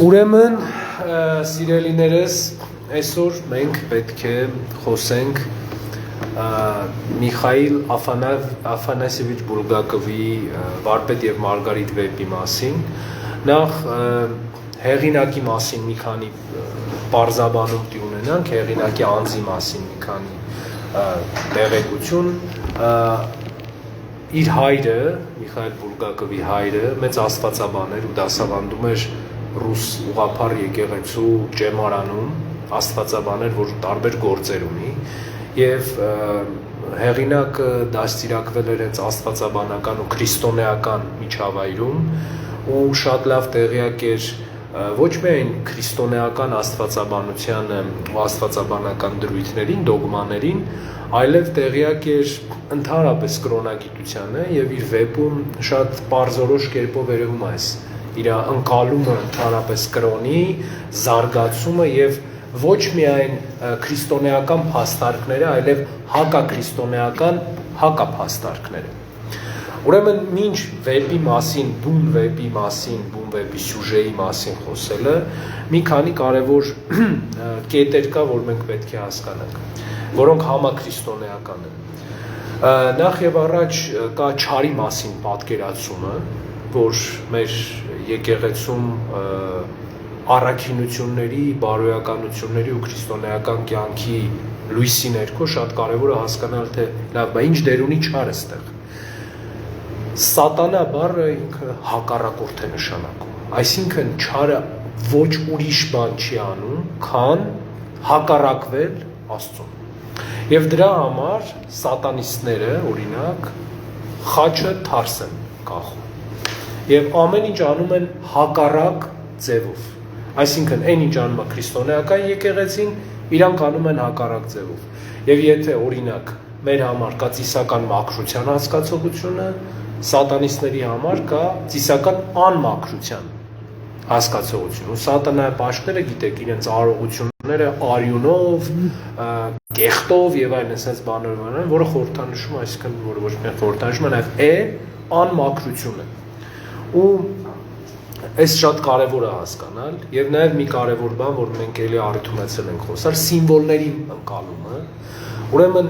Ուրեմն սիրելիներս այսօր մենք պետք է խոսենք Միխայիլ Աֆանասիևիչ Բուլգակովի Վարպետ և Մարգարիտ վեպի մասին նախ հեղինակի մասին մի քանի պարզաբանում ունենանք, հեղինակի անձի մասին մի քանի տեղեկություն իր հայրը, Միխայիլ Բուլգակովի հայրը մեծ աստվածաբան էր ու դասավանդում էր ռուս ուղղափառ եկեղեցու ճեմարանում, աստվածաբան էր, որ տարբեր գործեր ունի եւ հեղինակը դաստիարակվել էր հենց աստվածաբանական ու քրիստոնեական միջավայրում ու շատ լավ տեղյակ էր ոչ միայն քրիստոնեական աստվածաբանությանը ու աստվածաբանական դրույթներին, դոգմաներին, այլև տեղյակ էր ընդհանրապես կրոնագիտությանը եւ իր վեպում շատ պարզորոշ կերպով երևում է իր ընկալումը ընդհանրապես կրոնի, զարգացումը եւ ոչ միայն քրիստոնեական փաստարկները, այլև հակաքրիստոնեական հակափաստարկները։ Ուրեմն մինչ վեպի մասին, բուն վեպի մասին, բուն վեպի սյուժեի մասին խոսելը մի քանի կարևոր կետեր կա, որ մենք պետք է հասկանանք, որոնք համաքրիստոնեական են։ Նախ եւ առաջ կա չարի մասին պատկերացումը, որ մեր եկեղեցում առաքինությունների, բարոյականությունների ու քրիստոնեական կյանքի լույսի ներքո շատ կարևոր է հասկանալ, թե լավ, բա ինչ դեր ունի չարը ստեղ։ Սատանա բառը ինքը հակառակորդ է նշանակում, այսինքն չարը ոչ ուրիշ բան չի անում, քան հակառակվել Աստծուն։ Եվ դրա համար սատանիստները, օրինակ, խաչը թարս են կախում։ Եվ ամեն ինչ անում են հակառակ ձևով։ Այսինքն, այն ինչ անում է քրիստոնեական եկեղեցին, իրանք անում են հակառակ ձևով։ Եվ եթե օրինակ մեր համար կա ծիսական մաքրության հասկացողությունը, սատանիստների համար կա ծիսական անմաքրության հասկացողություն։ Ու սատանայի պաշտները, գիտեք, իրենց արարողությունները արյունով, կեղտով եւ այլն այսպես բաներով են, որը խորհրդանշում է, այսինքն, որը ոչ միայն խորհրդանշում է, նաեւ անմաքրությունը։ Ու այս շատ կարևոր է հասկանալ եւ նաեւ մի կարևոր բան, որ մենք էլի առիթ ունեցել ենք խոսալ, սիմվոլների ընկալումը։ Ուրեմն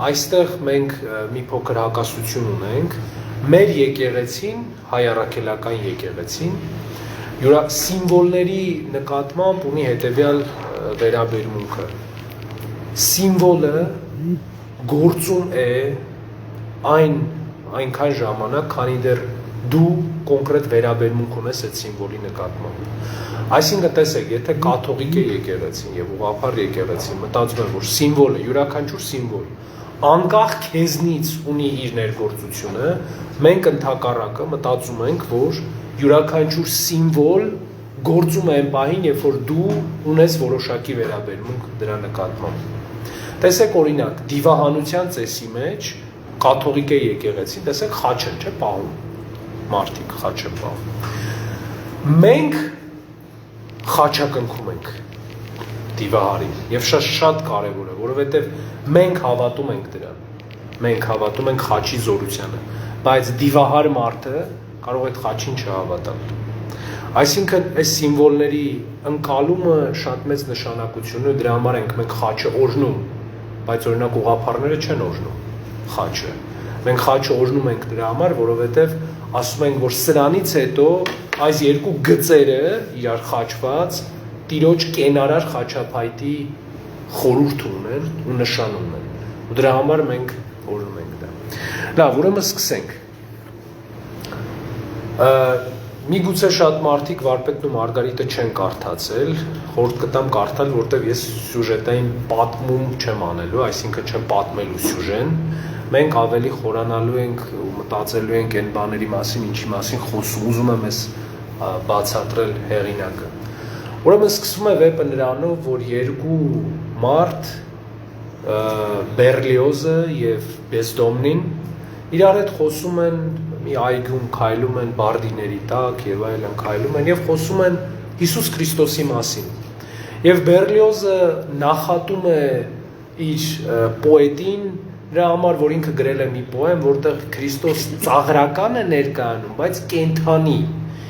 այստեղ մենք մի փոքր հակասություն ունենք։ Մեր եկեղեցին, հայ առաքելական եկեղեցին, յուրա սիմվոլների նկատմամբ ունի հետեւյալ վերաբերմունքը։ Սիմվոլը գործում է այնքան ժամանակ, քանի դեռ դու կոնկրետ վերաբերմունք ունես այդ սիմվոլի նկատմամբ։ Այսինքն տեսեք, եթե կաթողիկ է եկեղեցին եւ ուղղափառ եկեղեցին մտածում են, որ սիմվոլը, յուրաքանչյուր սիմվոլ անկախ քեզնից ունի իր ներգործությունը, մենք ընդհակառակը մտածում ենք, որ յուրաքանչյուր սիմվոլ գործում է այն պահին, երբ որ դու ունես որոշակի վերաբերմունք դրա նկատմամբ։ Տեսեք օրինակ, դիվահանության ծեսի մեջ կաթողիկ է եկեղեցին, տեսեք խաչ են, չէ՞, պահում։ Մարդիկ խաչ են պահում։ Մենք խաչակնքում ենք դիվահարին եւ շատ կարեւոր է, որովհետեւ մենք հավատում ենք դրան։ Մենք հավատում ենք խաչի զորությանը, բայց դիվահար մարդը կարող է այդ խաչին չհավատալ։ Այսինքն այս սիմվոլների ընկալումը շատ մեծ նշանակություն ունի, դրա համար ենք մենք խաչը օրհնում, բայց օրինակ ուղղափառները չեն օրհնում խաչը։ Մենք խաչը օրհնում ենք դրա համար, որովհետեւ ասում ենք, որ սրանից հետո այս երկու գծերը իրար խաչված տիրոջ կենարար խաչափայտի խորհուրդ ունեն ու նշան ունեն։ Ու դրա համար մենք օրհնում ենք դա։ Լավ, ուրեմն սկսենք։ Միգուցե շատ մարդիկ Վարպետն ու Մարգարիտը չեն կարդացել, խորհուրդ կտամ կարդալ, որտեղ ես սյուժետային պատմում չեմ անելու, այսինքն չեմ պատմելու սյուժեն։ Մենք ավելի խորանալու ենք ու մտածելու ենք այն բաների մասին, ինչի մասին ուզում եմ ես բացատրել հեղինակը։ Ուրեմն սկսում է վեպը նրանով, որ երկու մարդ, Բերլիոզը եւ Բեզդոմնին, իրար հետ խոսում են մի այգում, քայլում են բարդիների տակ եւ այլն քայլում են եւ խոսում են Հիսուս Քրիստոսի մասին։ Եվ Բերլիոզը նախատում է իր պոետին նրա համար, որ ինքը գրել է մի պոեմ, որտեղ Քրիստոս ծաղրական է ներկայանում, բայց կենդանի։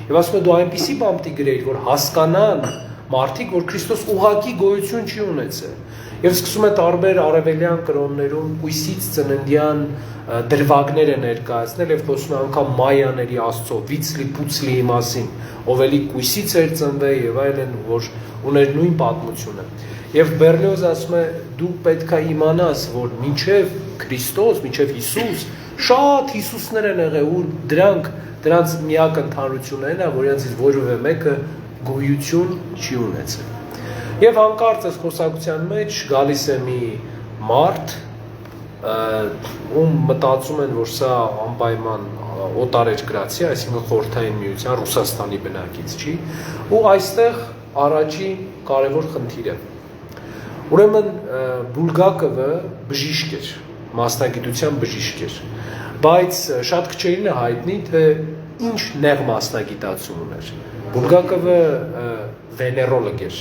Եվ ասում է դու այնպիսի բան պիտի գրեիր, որ հասկանան մարդիկ, որ Քրիստոս ուղղակի գոյություն չի ունեցել։ Եվ սկսում է տարբեր արևելյան կրոններում կույսից ծննդյան դրվագներ է ներկայացնել եւ խոսում է անգամ մայաների աստծո վիցլի պուցլիի մասին, ով էլի կույսից էր ծնվել եւ այլն, որ ուներ նույն պատմությունը։ Եվ Բերլիոզը ասում է դու պետք է իմանաս, որ մինչեւ Քրիստոս, մինչեւ Հիսուս շատ Հիսուսներ են եղել ու դրանց միակ ընդհանրությունն է, որ իրենցից որևէ մեկը գոյություն չի ունեցել։ Եվ հանկարծ այս խոսակցության մեջ գալիս է մի մարդ, ում մտածում են, որ սա անպայման օտարերկրացի, այսինքն խորհրդային միության Ռուսաստանի բնակից չի, ու այստեղ առաջի կարևոր խնդիր է։ Ուրեմն Բուլգակովը բժիշկ էր, մասնագիտության բժիշկ էր, բայց շատ քչերին է հայտնի, թե ինչ նեղ մասնագիտացում ուներ։ Բուլգակովը վեներոլոգ էր,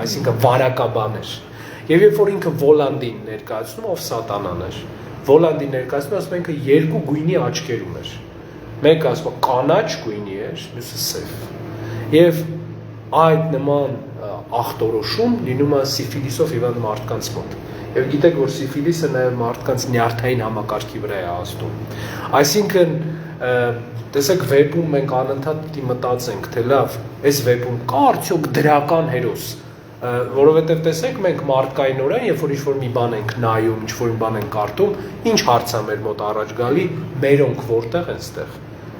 այսինքն վարակաբան էր։ Եվ երբ որ ինքը Վոլանդին ներկայացնում, ով սատանան էր, Վոլանդին ներկայացնում, ասում ինքը երկու գույնի աչքեր ուներ։ Մեկը ասում կանաչ գույնի էր, մյուսը սև։ Եվ այդ նման ախտորոշում լինում է սիֆիլիսով հիվանդ մարդկանց մոտ։ Եվ գիտեք, որ սիֆիլիսը նաև մարդկանց նյարդային համակարգի վրա է ազդում։ Այսինքն, տեսեք, վեպում մենք անընդհատ պիտի մտածենք, թե լավ, այս վեպում կա արդյոք դրական հերոս, որովհետև տեսեք, մենք մարդկայինորեն, երբ որ ինչ-որ մի բան ենք նայում, ինչ-որ մի բան ենք կարդում, ինչ հարց է մեր մոտ առաջ գալի, մերոնք որտեղ են ստեղ,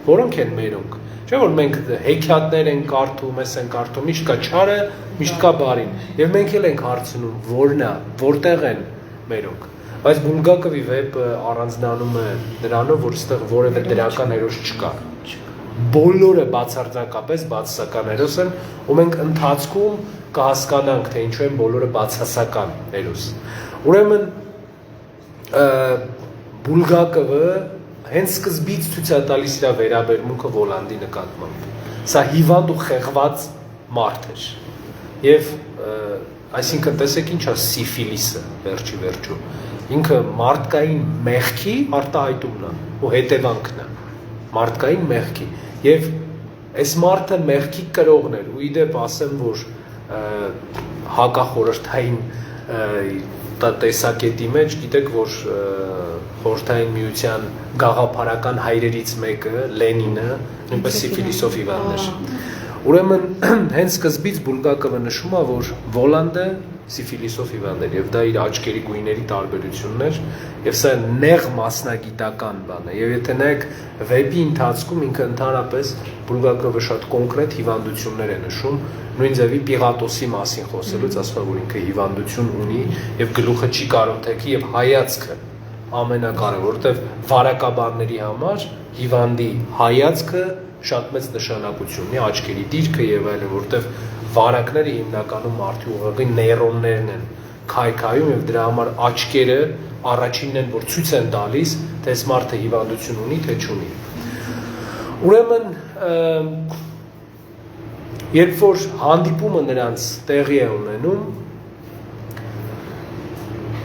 որոնք են մերոնք, չէ՞ որ մենք հեքիաթներ ենք կարդում, ես ենք կարդում, միշտ կա չարը, միշտ կա բարին, եւ մենք էլ ենք հարցնում, որն է, որտեղ են մերոնք, բայց Բուլգակովի վեպը առանձնանում է նրանով, որ ստեղ որևէ դրական հերոս չկա, բոլորը բացարձակապես բացասական հերոս են, ու մենք ընթացքում կհասկանանք, թե ինչու են բոլորը բացասական հերոս։ Ուրեմն Բուլգակովը հենց սկզբից ցույց է տալիս իր վերաբերմունքը Վոլանդի նկատմամբ։ Սա հիվանդ ու խեղված մարդ էր։ Եվ այսինքն տեսեք ինչ է սիֆիլիսը վերջի վերջում։ Ինքը մարդկային մեղքի արտահայտումն է ու հետևանքն է։ Մարդկային մեղքի։ Եվ այս մարդը մեղքի կրողն էր, ու իդեպ ասեմ, որ հակախորհրդային տեսակետի մեջ գիտեք, որ խորհրդային միության գաղափարական հայրերից մեկը Լենինը նույնպես սիֆիլիսով հիվանդ էր։ Ուրեմն հենց սկզբից Բուլգակովը նշում է, որ Վոլանդը սիֆիլիսով հիվանդ էր, եւ դա իր աչքերի գույների տարբերությունն էր, եւ սա նեղ մասնագիտական բան է։ Եվ եթե նայեք վեպի ընթացքում ինքը ընդհանրապես Բուլգակովը շատ կոնկրետ հիվանդություններ է նշում, նույն ձևի Պիղատոսի մասին խոսելուց ասում է, որ ինքը հիվանդություն ունի եւ գլուխը չի կարող թեքի եւ հայացքը ամենակարևոր, որովհետեւ վարակաբանների համար հիվանդի հայացքը շատ մեծ նշանակություն ունի, աչքերի դիրքը եւ այլն, որովհետեւ վարակները հիմնականում մարդու ուղղակի նեյրոններն են քայքայում եւ դրա համար աչքերը առաջինն են, որ ցույց են տալիս, թե այս մարդը հիվանդություն ունի, թե չունի։ Ուրեմն երբ որ հանդիպումը նրանց տեղի է ունենում,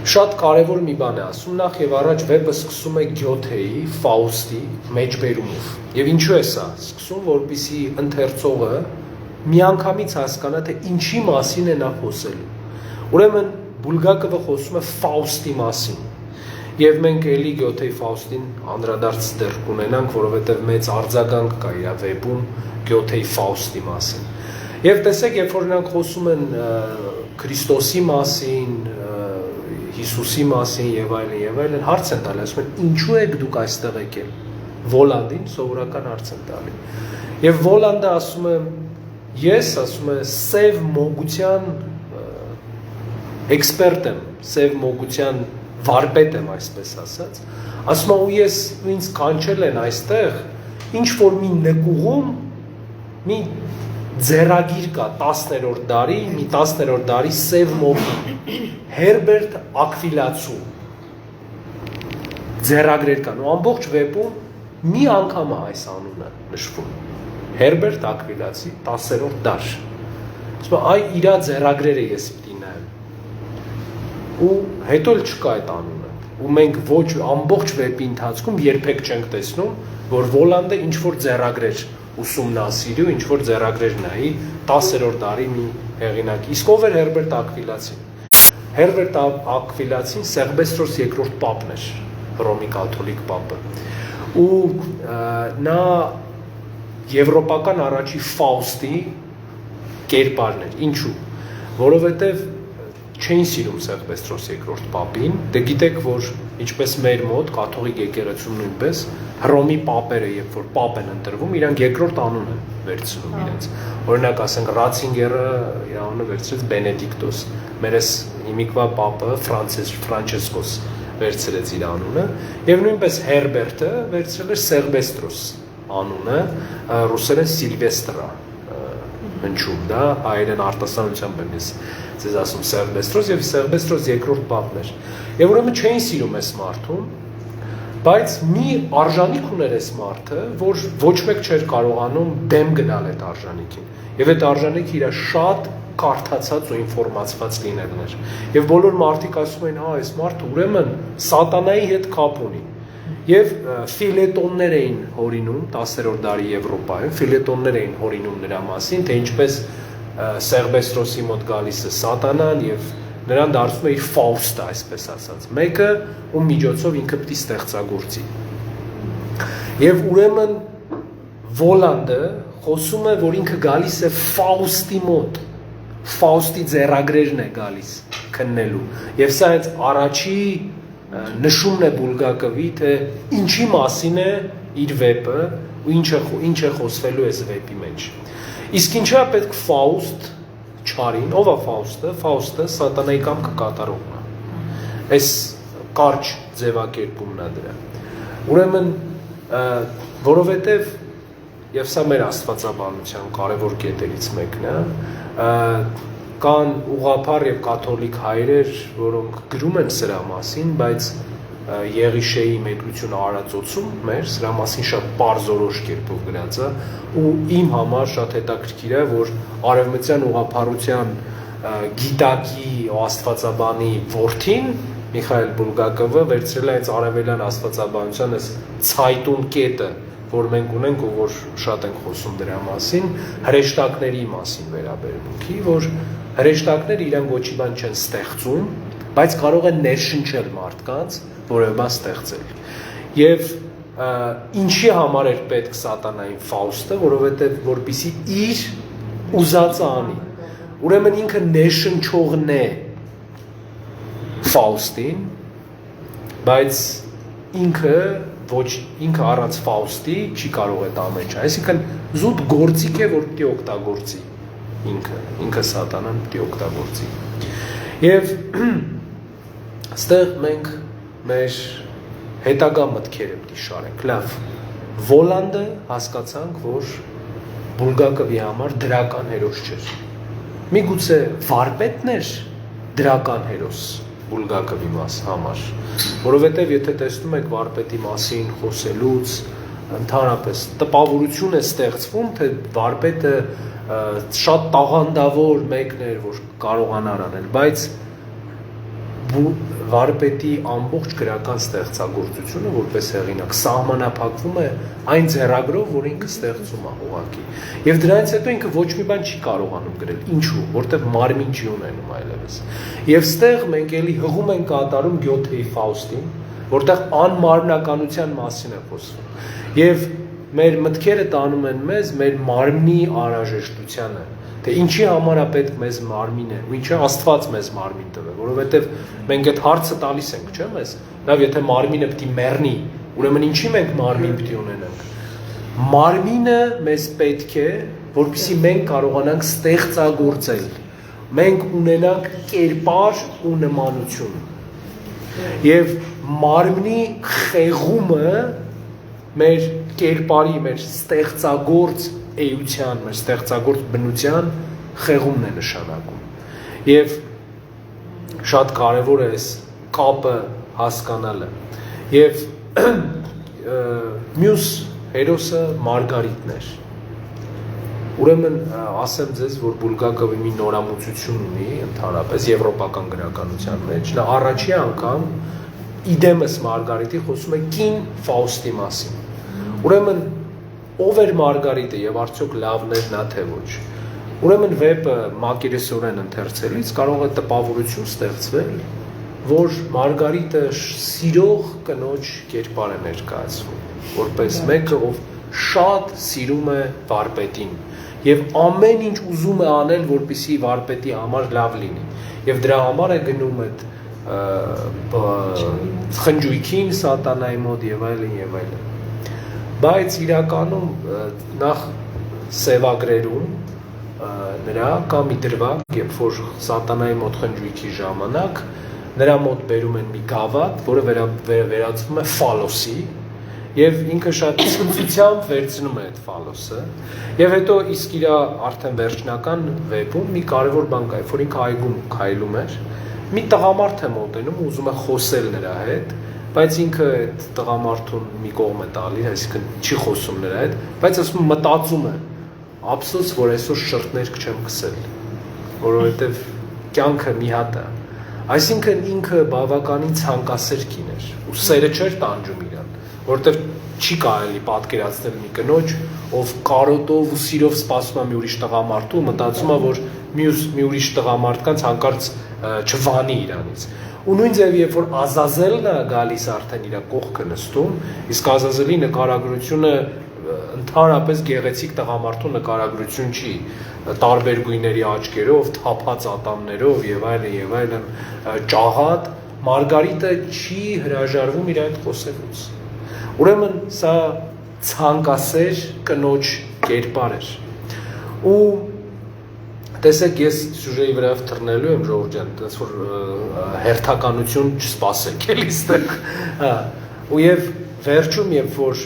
շատ կարևոր մի բան է ասում, նախ եւ առաջ վեպը սկսում է Գյոթեի, Ֆաուստի մեջբերումով։ Եվ ինչու է սա սկսում, որպեսզի ընթերցողը միանգամից հասկանա, թե ինչի մասին է նա խոսելու։ Ուրեմն Բուլգակովը խոսում է Ֆաուստի մասին։ Եվ մենք էլի Գյոթեի Ֆաուստին անդրադարձ դեռ կունենանք, որովհետև մեծ արձագանք կա իր վեպում Գյոթեի Ֆաուստի մասին։ Եվ տեսեք, երբ որ նրանք խոսում են Քրիստոսի մասին, Հիսուսի մասին եւ այլն, հարց են տալի, ասում են, ինչու եք դուք այստեղ եկել։ Վոլանդին սովորական հարց են տալի։ Եվ Վոլանդը ասում է, ես ասում է սև մոգության էքսպերտ եմ, սև մոգության վարպետ եմ, այսպես ասած, ասում է, ու ես ինձ կանչել են այստեղ, ինչ որ մի նկուղում մի ձեռագիր կա 10-րդ դարի, մի 10-րդ դարի սև մոգի, Հերբերտ Ակվիլացու ձեռագրեր կան, ու ամբողջ վեպում մի անգամ է այս անունը նշվում, Հերբերտ Ակվիլացի 10-րդ դար, ասում այ իրա ձեռագրերը ես պիտի նայեմ, ու հետո էլ չկա այդ անունը, ու մենք ոչ ամբողջ վեպի ընթացքում երբեք չենք տեսնում, որ Վոլանդը ինչ-որ ձեռագրեր ուսումնասիրի ու ինչ-որ ձեռագրեր նայի 10-րդ դարի մի հեղինակ։ Իսկ ով էր Հերբերտ Ակվիլացին։ Հերբերտ Ակվիլացին Սեղբեստրոս II պապն էր, Հռոմի կաթոլիկ պապը։ Ու նա եվրոպական առաջի Ֆաուստի կերպարն էր։ Ինչու՞։ Որովհետև չէին սիրում Սեղբեստրոս II պապին, դե գիտեք, որ ինչպես մեր մոտ կաթողիկ եկեղեցում նույնպես Հռոմի պապերը, երբ որ պապ են ընտրվում, իրանք երկրորդ անուն են վերցնում իրենց։ Օրինակ, ասենք Ռացինգերը իր անունը վերցրեց Բենեդիկտոս, մերս հիմիկվա պապը Ֆրանչեսկոս վերցրեց իր անունը, եւ նույնպես Հերբերտը վերցրել էր Սեղբեստրոս անունը, ռուսերեն Սիլվեստրա հնչում, դա հայերեն արտասանությամբ եմ ես ձեզ ասում Սեղբեստրոս եւ Սեղբեստրոս II պապն էր։ Եվ ուրեմն չէին սիրում այս մարդուն, բայց մի արժանիք ուներ այս մարդը, որ ոչ մեկ չէր կարողանում դեմ գնալ այդ արժանիքին։ Եվ այդ արժանիքը իր շատ կարդացած ու ինֆորմացված լինելն էր։ Եվ բոլոր մարդիկ ասում էին, այս մարդը ուրեմն սատանայի հետ կապ ունի։ Եվ ֆիլետոններ էին հորինում 10-րդ դարի Եվրոպայում, ֆիլետոններ էին հորինում նրա մասին, թե ինչպես Սեղբեստրոսի մոտ գալիս է սատանան եւ նրան դարձնում է իր Ֆաուստը, այսպես ասած, մեկը ում միջոցով ինքը պիտի ստեղծագործի։ Եվ ուրեմն Վոլանդը խոսում է, որ ինքը գալիս է Ֆաուստի մոտ, Ֆաուստի ձեռագրերն է գալիս քննելու։ Եվ սա հենց առաջի նշումն է Բուլգակովի, թե ինչի մասին է իր վեպը ու ինչ է խոսվելու այս վեպի մեջ։ Իսկ ինչա պետք Ֆաուստ չարին, ով է Ֆաուստը։ Ֆաուստը սատանայի կամքը կատարողն է։ Այս կարճ ձևակերպումն է դրա։ Ուրեմն, որովհետև եւ սա մեր աստվածաբանության կարևոր կետերից մեկն է, կան ուղղափառ եւ կաթոլիկ հայրեր, որոնք գրում են սրա մասին, բայց Եղիշեի մեկնությունը արածոցում մեր սրա մասին շատ պարզորոշ կերպով գրած է ու իմ համար շատ հետաքրքիր է, որ արևմտյան ուղղափառության գիտակի ու աստվածաբանի որդին Միխայել Բուլգակովը վերցրել է այս արևելյան աստվածաբանության այս ցայտուն կետը, որ մենք ունենք ու որ շատ ենք խոսում դրա մասին, հրեշտակների մասին վերաբերմունքի, որ հրեշտակները իրենք ոչի բան չեն ստեղծում, բայց կարող են ներշնչել մարդկանց, որևէ բան ստեղծել։ Եվ ինչի համար էր պետք սատանային Ֆաուստը, որովհետև որպեսզի իր ուզածը անի։ Ուրեմն ինքը ներշնչողն է Ֆաուստին, բայց ինքը առանց Ֆաուստի չի կարող այդ ամեն ինչ։ Այսինքն զուտ գործիք է, որ պիտի օգտագործի ինքը սատանան պիտի օգտագործի։ Եվ ստեղ մենք մեր հետագա մտքերը պիտի շարենք։ Լավ, Վոլանդը հասկացանք, որ Բուլգակովի համար դրական հերոս չէր։ Միգուցե վարպետն էր դրական հերոս Բուլգակովի համար, որովհետև եթե տեսնում եք վարպետի մասին խոսելուց, ընդհանրապես տպավորություն է ստեղծվում, թե վարպետը շատ տաղանդավոր մեկն էր, որ կարողանար անել, բայց վարպետի ամբողջ գրական ստեղծագործությունը որպես հեղինակ սահմանափակվում է այն ձեռագրով, որ ինքը ստեղծում է ուղղակի։ Եվ դրանից հետո ինքը ոչ մի բան չի կարողանում գրել։ Ինչու՞, որտեղ մարմին չի ունենում այլևս։ Եվ ստեղ մենք էլի հղում ենք կատարում Գյոթեի Ֆաուստին, որտեղ անմարմնականության մասին է խոսվում։ Եվ մեր մտքերը տանում են մեզ մեր մարմնի անհրաժեշտությանը, թե ինչի համար է պետք մեզ մարմինը, ու ինչի Աստված մեզ մարմին տվել, որովհետև մենք այդ հարցը տալիս ենք, չէ՞ մեզ։ Լավ, եթե մարմինը պիտի մեռնի, ուրեմն ինչի մենք մարմին պիտի ունենանք։ Մարմինը մեզ պետք է, որպեսզի մենք կարողանանք ստեղծագործել, մենք ունենանք կերպար ու նմանություն։ Եվ մարմնի խեղումը մեր կերպարի, մեր ստեղծագործ էության, մեր ստեղծագործ բնության խեղումն է նշանակում։ Եվ շատ կարևոր է այս կապը հասկանալը։ Եվ մյուս հերոսը Մարգարիտն էր։ Ուրեմն ասեմ ձեզ, որ Բուլգակովը մի նորամուծություն ունի ընդհանրապես եվրոպական գրականության մեջ։ Նա առաջի անգամ իդեմս Մարգարիտի խոսում է կին Ֆաուստի մասին։ Ուրեմն ով էր Մարգարիտը եւ արդյոք լավն էր նա թե ոչ։ Ուրեմն վեպը մակերեսորեն ընթերցելիս կարող է տպավորություն ստեղծվել, որ Մարգարիտը սիրող կնոջ կերպար է ներկայացվում, որպես մեկը, ով շատ սիրում է վարպետին եւ ամեն ինչ ուզում է անել, որպեսզի վարպետի համար լավ լինի։ Եվ դրա համար է գնում այդ խնջույքին սատանայի մոտ եւ այլն եւ այլն։ Բայց իրականում նախ սևագրերում նրա կամ մի դրվագ, երբ որ սատանայի մոտ խնջույքի ժամանակ նրա մոտ բերում են մի գավաթ, որը վերածվում է ֆալոսի, եւ ինքը շատ ցնծությամբ վերցնում է այդ ֆալոսը, եւ հետո իսկ իր արդեն վերջնական վեպում մի կարևոր բան կա, որ ինքը այգում քայլում էր, մի տղամարդ է մոտենում ու ուզում է խոսել նրա հետ, բայց ինքը այդ տղամարդուն մի կողմ է տալիս, այսինքն չի խոսում նրա հետ, բայց ասում մտածում է, ափսոս, որ այսօր շրթներ չեմ քսել, որովհետեւ կյանքը մի հատ է։ Այսինքն ինքը բավականին ցանկասեր կին էր, ու սերը չէր տանջում իրան, որովհետեւ չի կարելի պատկերացնել մի կնոջ, ով կարոտով ու սիրով սպասում է մի ուրիշ տղամարդու, մտածում է, որ մի ուրիշ տղամարդկանց հանկարծ չվանի իրանից։ Ու նույն ձև երբ որ Ազազելն է գալիս արդեն իր կողքը նստում, իսկ Ազազելի նկարագրությունը ընդհանրապես գեղեցիկ տղամարդու նկարագրություն չի, տարբեր գույների աչքերով, թափած ատամներով եւ այլն, ճաղատ, Մարգարիտը չի հրաժարվում իր այդ խոսելուց։ Ուրեմն սա ցանկասեր կնոջ կերպար էր։ Ու տեսեք, ես սյուժեի վրա թռնելու եմ, Ժողովուրդ ջան, այնպես որ հերթականություն չսպասեք, էլի ստեղ։ Ու եւ վերջում, երբ որ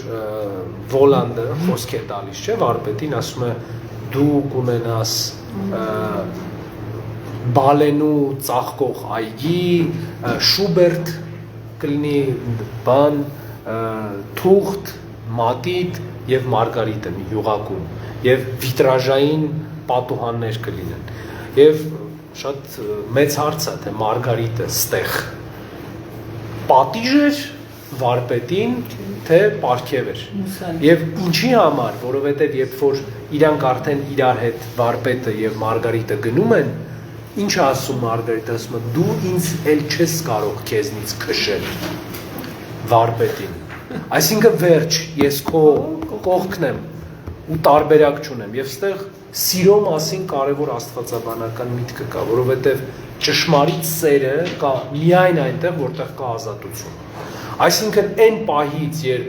Վոլանդը խոսք է տալիս, չէ, վարպետին ասում է դու կունենաս բալենու ծաղկող այգի, Շուբերտ կլինի բան, թուղթ, մատիտ եւ Մարգարիտը մի յուղակում եւ վիտրաժային պատուհաններ կլինեն։ Եվ շատ մեծ հարց է, թե Մարգարիտը ստեղ պատիժ էր վարպետին, թե պարգև էր։ Եվ ինչի համար, որովհետև երբ որ իրանք արդեն իրար հետ վարպետը եւ Մարգարիտը գնում են, ինչ է ասում Մարգարիտը, ասում է դու ինձ էլ չես կարող քեզնից քշել վարպետին։ Այսինքն վերջ, ես քո կողքն եմ ու տարբերակ չունեմ եւ ստեղ սիրո մասին կարևոր աստվածաբանական միտքը կա, որովհետեւ ճշմարիտ սերը կա միայն այնտեղ, որտեղ կա ազատություն։ Այսինքն այն պահից, երբ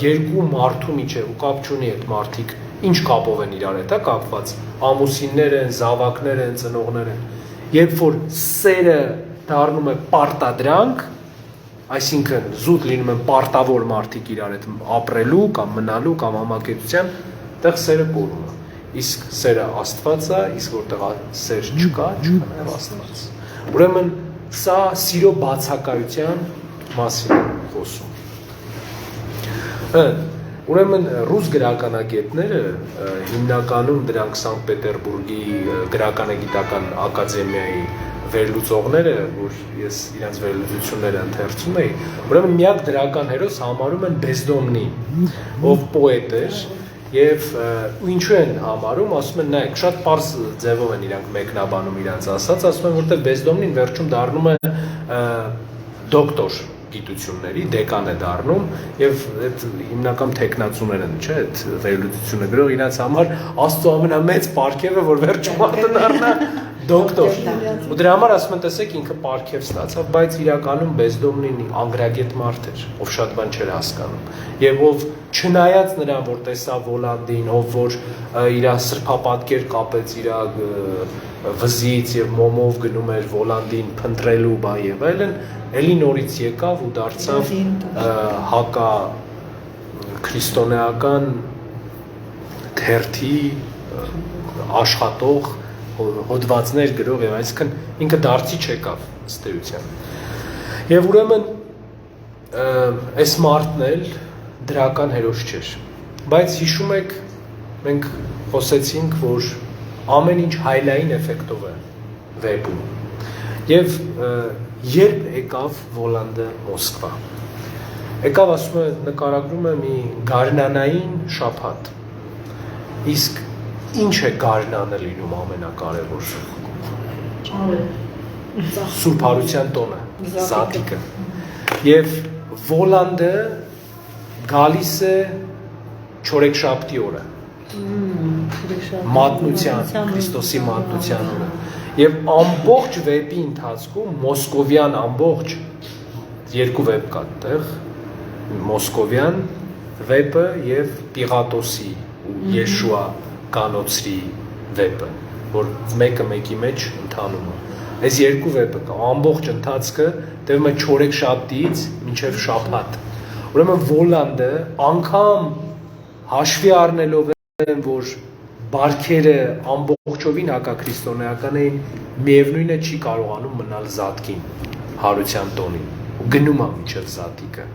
երկու մարդու միջև ու կապ չունի այդ մարդիկ ինչ կապով են իրար հետ կապված, ամուսիններ են, զավակներ են, ծնողներ են, երբ որ սերը դառնում է պարտադրանք, այսինքն զուտ լինում են պարտավոր մարդիկ իրար հետ ապրելու կամ մնալու կամ համակեցության, այդտեղ սերը կորում է։ Իսկ սերը Աստված է, իսկ որտեղ սեր չկա, չկա նաև Աստված։ Ուրեմն սա սիրո բացակայության մասին է խոսում։ Ուրեմն ռուս գրականագետները հիմնականում դրանք Սանկտ Պետերբուրգի գրականագիտական ակադեմիայի վերլուծողները, որ ես իրենց վերլուծությունները ընթերցում էի, ուրեմն միակ դրական հերոս համարում են Բեզդոմնի, ով պոետ էր, եւ ինչու են համարում, ասում են, նայեք, շատ պարզ ձևով են իրանք մեկնաբանում իրանց ասած, ասում են, որտեղ Բեզդոմնին վերջում դառնում է դոկտոր գիտությունների, դեկան է դառնում եւ այդ հիմնական տեխնացուներ են, չէ, այդ վերլուծությունը գրող իրաց համար Աստծո ամենամեծ պարգևը, որ վերջում արդեն դառնա դոկտոր։ Ու դրա համար ասում են, տեսեք, ինքը պարգև ստացավ, բայց իրականում Բեզդոմնին անգրագետ մարդ էր, ով շատ բան չէր հասկանում եւ ով չնայած նրան, որ տեսավ Վոլանդին, ով որ իր սրբապատկեր կապեց իր վզից եւ մոմով գնում էր Վոլանդին փնտրելու բա եւ այլն, էլի նորից եկավ ու դարձավ հակա քրիստոնեական թերթի աշխատող հոդվածներ գրող եւ այսինքն ինքը դարձի չեկավ ըստ էության։ Եվ ուրեմն այս մարդն էլ դրական հերոս չէր։ Բայց հիշում եք, մենք խոսեցինք, որ ամեն ինչ հայլային էֆեկտով է վեպում։ Եվ երբ եկավ Վոլանդը Մոսկվա։ Եկավ, ասում է, նկարագրում է մի գարնանային շաբաթ։ Իսկ ինչ է գարնանը լինում ամենակարևոր։ Սուրբ Հարության տոնը, զատիկը։ Եվ Վոլանդը գալիս է չորեքշաբթի օրը։ Մատնության, Քրիստոսի մատնության օրը։ Եվ ամբողջ վեպի ընթացքում մոսկովյան ամբողջ երկու վեպ կա այդտեղ, մոսկովյան վեպը եւ Պիղատոսի ու Եշուա կանոցրի վեպը, որ մեկը մեկի մեջ ընթանում է։ Այս երկու վեպը կա, ամբողջ ընթացքը տևում է չորեքշաբթիից մինչև շաբաթ։ Ուրեմն Վոլանդը անգամ հաշվի առնելով որ բարքերը ամբողջովին հակաքրիստոնեական էին, միևնույնը չի կարողանում մնալ զատկին, հարության տոնին, ու գնում է մինչև զատիկը,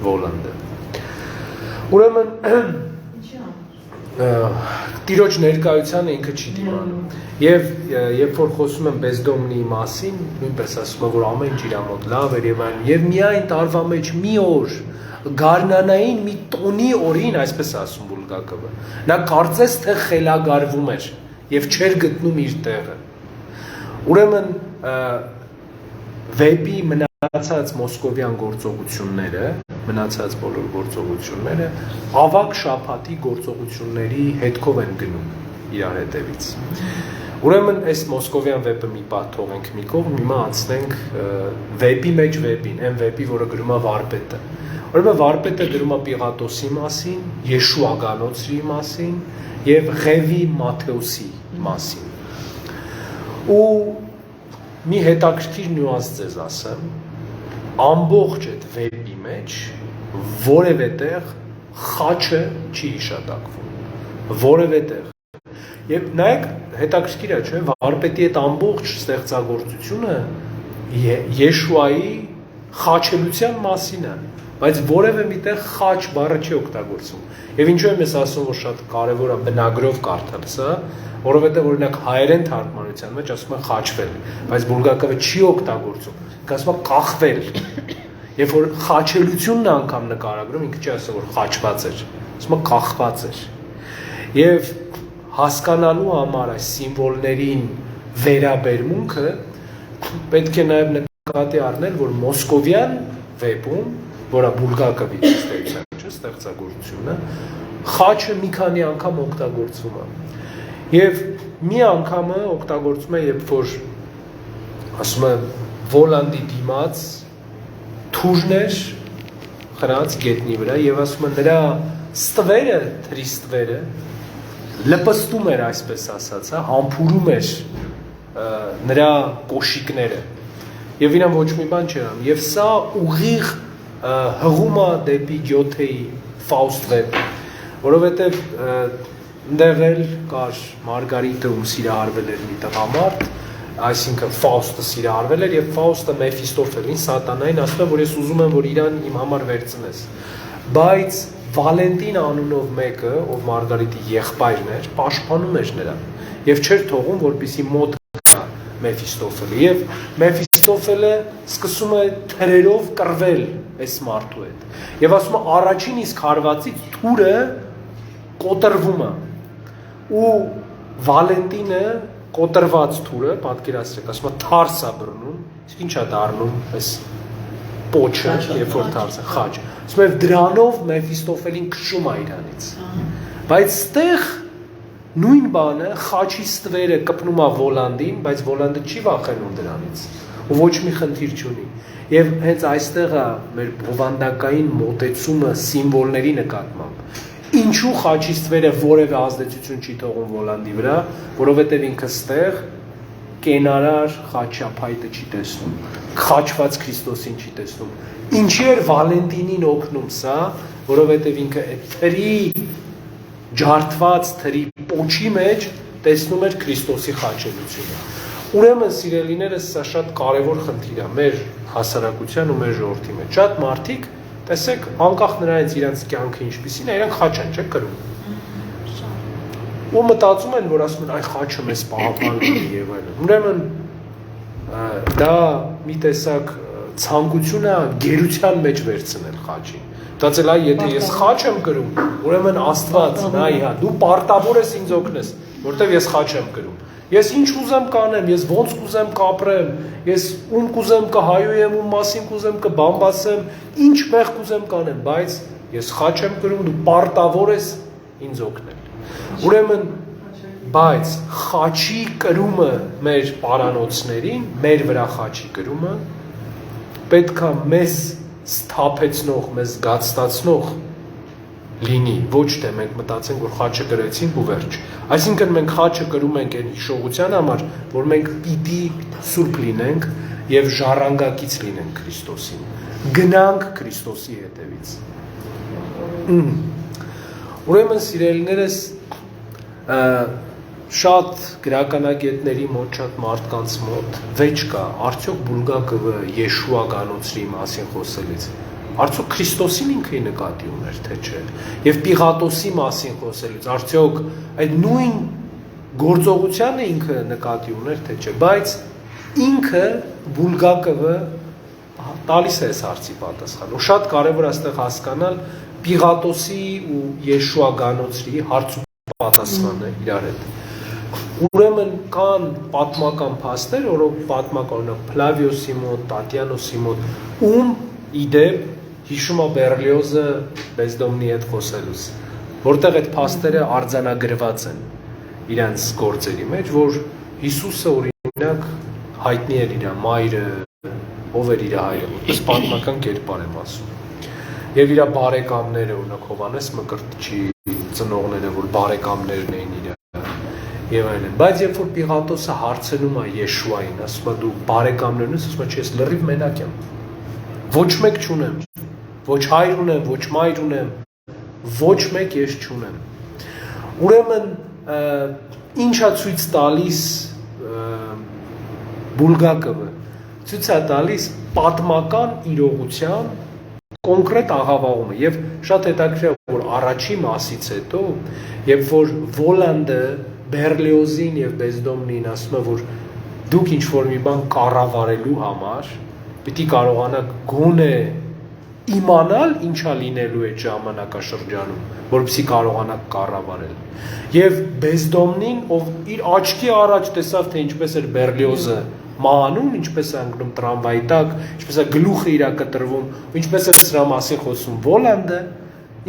Վոլանդը։ Ուրեմն տիրոջ ներկայությանը ինքը չի դիմանում։ Եվ երբ որ խոսում եմ Բեզդոմնի մասին, նույնպես ասում եմ, որ ամեն ինչ իր մոտ լավ էր եւ այլն, եւ միայն տարվա մեջ մի օր գարնանային մի տոնի օրին, այսպես ասում Բուլգակովը, նա կարծես թե խելագարվում էր եւ չէր գտնում իր տեղը։ Ուրեմն վեպի մնացած մոսկովյան գործողությունները, մնացած բոլոր գործողությունները ավակ շաբաթի գործողությունների հետքով են գնում իրար հետևից։ Ուրեմն այս մոսկովյան վեպը մի պահ թողենք մի կողմ, հիմա անցնենք վեպի մեջ վեպին, այն վեպի, որը գրում է վարպետը։ Ուրեմն վարպետը գրում է Պիղատոսի մասին, Եշուա գանոցրի մասին եւ Ղևի Մաթեոսի մասին։ Ու մի հետաքրքիր նյուանս ձեզ ասեմ, ամբողջ այդ վեպի մեջ որևէ տեղ խաչը չի հիշատակվում, որևէ տեղ։ Եվ նայեք, հետաքրքիր է, չէ՞, վարպետի այդ ամբողջ ստեղծագործությունը Եշուայի խաչելության մասին է, բայց որևէ միտեղ խաչ բառը չի օգտագործվում։ Եվ ինչու եմ ես ասում, որ շատ կարևոր է բնագրով կարդալ սա, որովհետև օրինակ հայերեն թարգմանության մեջ ասում է խաչվել, բայց Բուլգակովը չի օգտագործում, ասում է կախվել։ Երբ որ խաչելությունն անգամ նկարագրում, ինքը չի ասում, որ խաչված էր, ասում է կախված էր։ Եվ հասկանալու համար այս սիմվոլներին վերաբերմունքը պետք է նաև նկատի առնել, որ մոսկովյան վեպում, որը Բուլգակովի ստեղծագործությունը, խաչը մի քանի անգամ օգտագործվում է։ Եվ մի անգամը օգտագործում է, երբ որ ասում է Վոլանդի դիմաց թուրն էր խրած գետնի վրա եւ ասում է նրա ստվերը, թրի ստվերը լպստում էր, այսպես ասած, համբուրում էր նրա կոշիկները եւ իրան ոչ մի բան չէր անում եւ սա ուղիղ հղում է դեպի Գյոթեի Ֆաուստ վեպ, որովհետեւ ընդեղ էլ կար Մարգարիտը, ում սիրահարվել էր մի տղամարդ, այսինքն Ֆաուստը սիրահարվել էր եւ Ֆաուստը Մեֆիստոֆելին, սատանային ասում է, որ ես ուզում եմ, որ իրան իմ համար վերցնես։ Բայց Վալենտին անունով մեկը, ով Մարգարիտի եղբայրն էր, պաշտպանում էր նրան եւ չէր թողում, որպեսզի մոտ գա Մեֆիստոֆելը։ Եվ Մեֆիստոֆելը սկսում է թրերով կռվել այս մարդու հետ։ Եվ ասում է առաջին իսկ հարվածից թուրը կոտրվում է։ Ու Վալենտինը կոտրված թուրը, պատկերացրեք, ասում է թարս է բռնում, ինչ է դառնում այս պոչը, երբ որ թարս է, խաչ։ Ասում է դրանով Մեֆիստոֆելին քշում է իրանից։ Բայց ստեղ նույն բանը խաչի ստվերը կպնում է Վոլանդին, բայց Վոլանդը չի վախենում դրանից ու ոչ մի խնդիր չունի։ Եվ հենց այստեղ է մեր բովանդակային մոտեցումը սիմվոլների նկատմամբ։ Ինչու խաչի ստվերը որևէ ազդեցություն չի թողում Վոլանդի վրա, որովհետև ինքը ստեղ կենարար խաչապայտը չի տեսնում, խաչված Քրիստոսին չի տեսնում։ Ինչի էր Վալենտինին օգնում սա, որովհետև ինքը այդ թրի ջարդված թրի պոչի մեջ տեսնում էր Քրիստոսի խաչելությունը։ Ուրեմն սիրելիներս, սա շատ կարևոր խնդիր է մեր հասարակության ու մեր ժողովրդի մեջ։ Շատ մարդիկ, տեսեք, անկախ նրանից իրենց կյանքը ինչպիսին է, իրանք խաչ են, չէ՞ կրում։ Ու մտածում են, որ ասում են, այ խաչը մեզ պահպանում է եւ այլն։ Ուրեմն դա մի տեսակ ցանկություն է գերության մեջ վերցնել խաչին։ Մտածել այ եթե ես խաչ եմ կրում, ուրեմն Աստված, նայ հա, դու պարտավոր ես ինձ օգնես, որտեվ ես խաչ եմ կրում։ Ես ինչ կուզեմ կանեմ, ես ոնց կուզեմ կապրեմ, ես ում կուզեմ կհայոյեմ, ում մասին կուզեմ կբամբասեմ, ինչ մեղ կուզեմ կանեմ, բայց ես խաչ եմ կրում, դու պարտավոր ես ինձ օգնել։ Ուրեմն բայց խաչի կրումը մեր պարանոցներին, մեր վրա խաչի կրումը պետքա մեզ սթափեցնող, մեզ գացտացնող լինի, ոչ թե մենք մտածենք, որ խաչը կրեցինք ու վերջ։ Այսինքն մենք խաչը կրում ենք այն հիշողության համար, որ մենք պիտի սուրբ լինենք եւ ժառանգակից լինենք Քրիստոսին։ Գնանք Քրիստոսի հետևից։ Ուրեմն սիրելիներս շատ գրականագետների մոտ, շատ մարդկանց մոտ վեճ կա, արդյոք Բուլգակովը Եշուա գանոցի մասին խոսելից, արդյոք Քրիստոսին ինքը նկատի ուներ, թե չէ, եւ Պիղատոսի մասին խոսելից, արդյոք այդ նույն գործողությանը ինքը նկատի ուներ, թե չէ, բայց ինքը Բուլգակովը տալիս է այս հարցի պատասխան, ու շատ կարևոր է այստեղ հասկանալ Պիղատոսի ու Եշուա գանոցի հարցու պատասխանը իրար հետ։ Ուրեմն կան պատմական փաստեր, որոնք պատմական Ֆլավիոսի մոտ, Տատյանոսի մոտ, ում իդեպ հիշում է Բերլիոզը Բեզդոմնի հետ խոսելուց, որտեղ այդ փաստերը արձանագրված են իրենց գործերի մեջ, որ Հիսուսը օրինակ հայտնի էր իր մայրը, ով էր իր հայրը, որպես պատմական կերպար եմ ասում։ Եվ իր բարեկամները, օրինակ Հովանես Մկրտչի ծնողները, որ բարեկամներն էին իր եւ այլն։ Բայց երբ որ Պիղատոսը հարցնում է Եշուային, ասում է դու բարեկամներն ես, ասում է ես լրիվ մենակ եմ։ Ոչ մեկ չունեմ։ Ոչ հայր ունեմ, ոչ մայր ունեմ, ոչ մեկ ես չունեմ։ Ուրեմն ինչա ցույց տալիս Բուլգակովը։ Ցույց է տալիս պատմական իրողության կոնկրետ աղավաղումը եւ շատ հետաքրքիր է որ առաջի մասից հետո երբ որ Վոլանդը Բերլիոզին եւ Բեզդոմնին ասում է որ դուք ինչ որ մի բան կառավարելու համար պիտի կարողանաք գոնե իմանալ ինչա լինելու է ժամանակաշրջանում որպեսզի կարողանաք կառավարել եւ Բեզդոմնին ով իր աչքի առաջ տեսավ թե ինչպես էր Բերլիոզը մահանում, ինչպես է ընկնում տրամվայի տակ, ինչպես է գլուխը իրա կտրվում, ինչպես է սրա մասին խոսում Վոլանդը,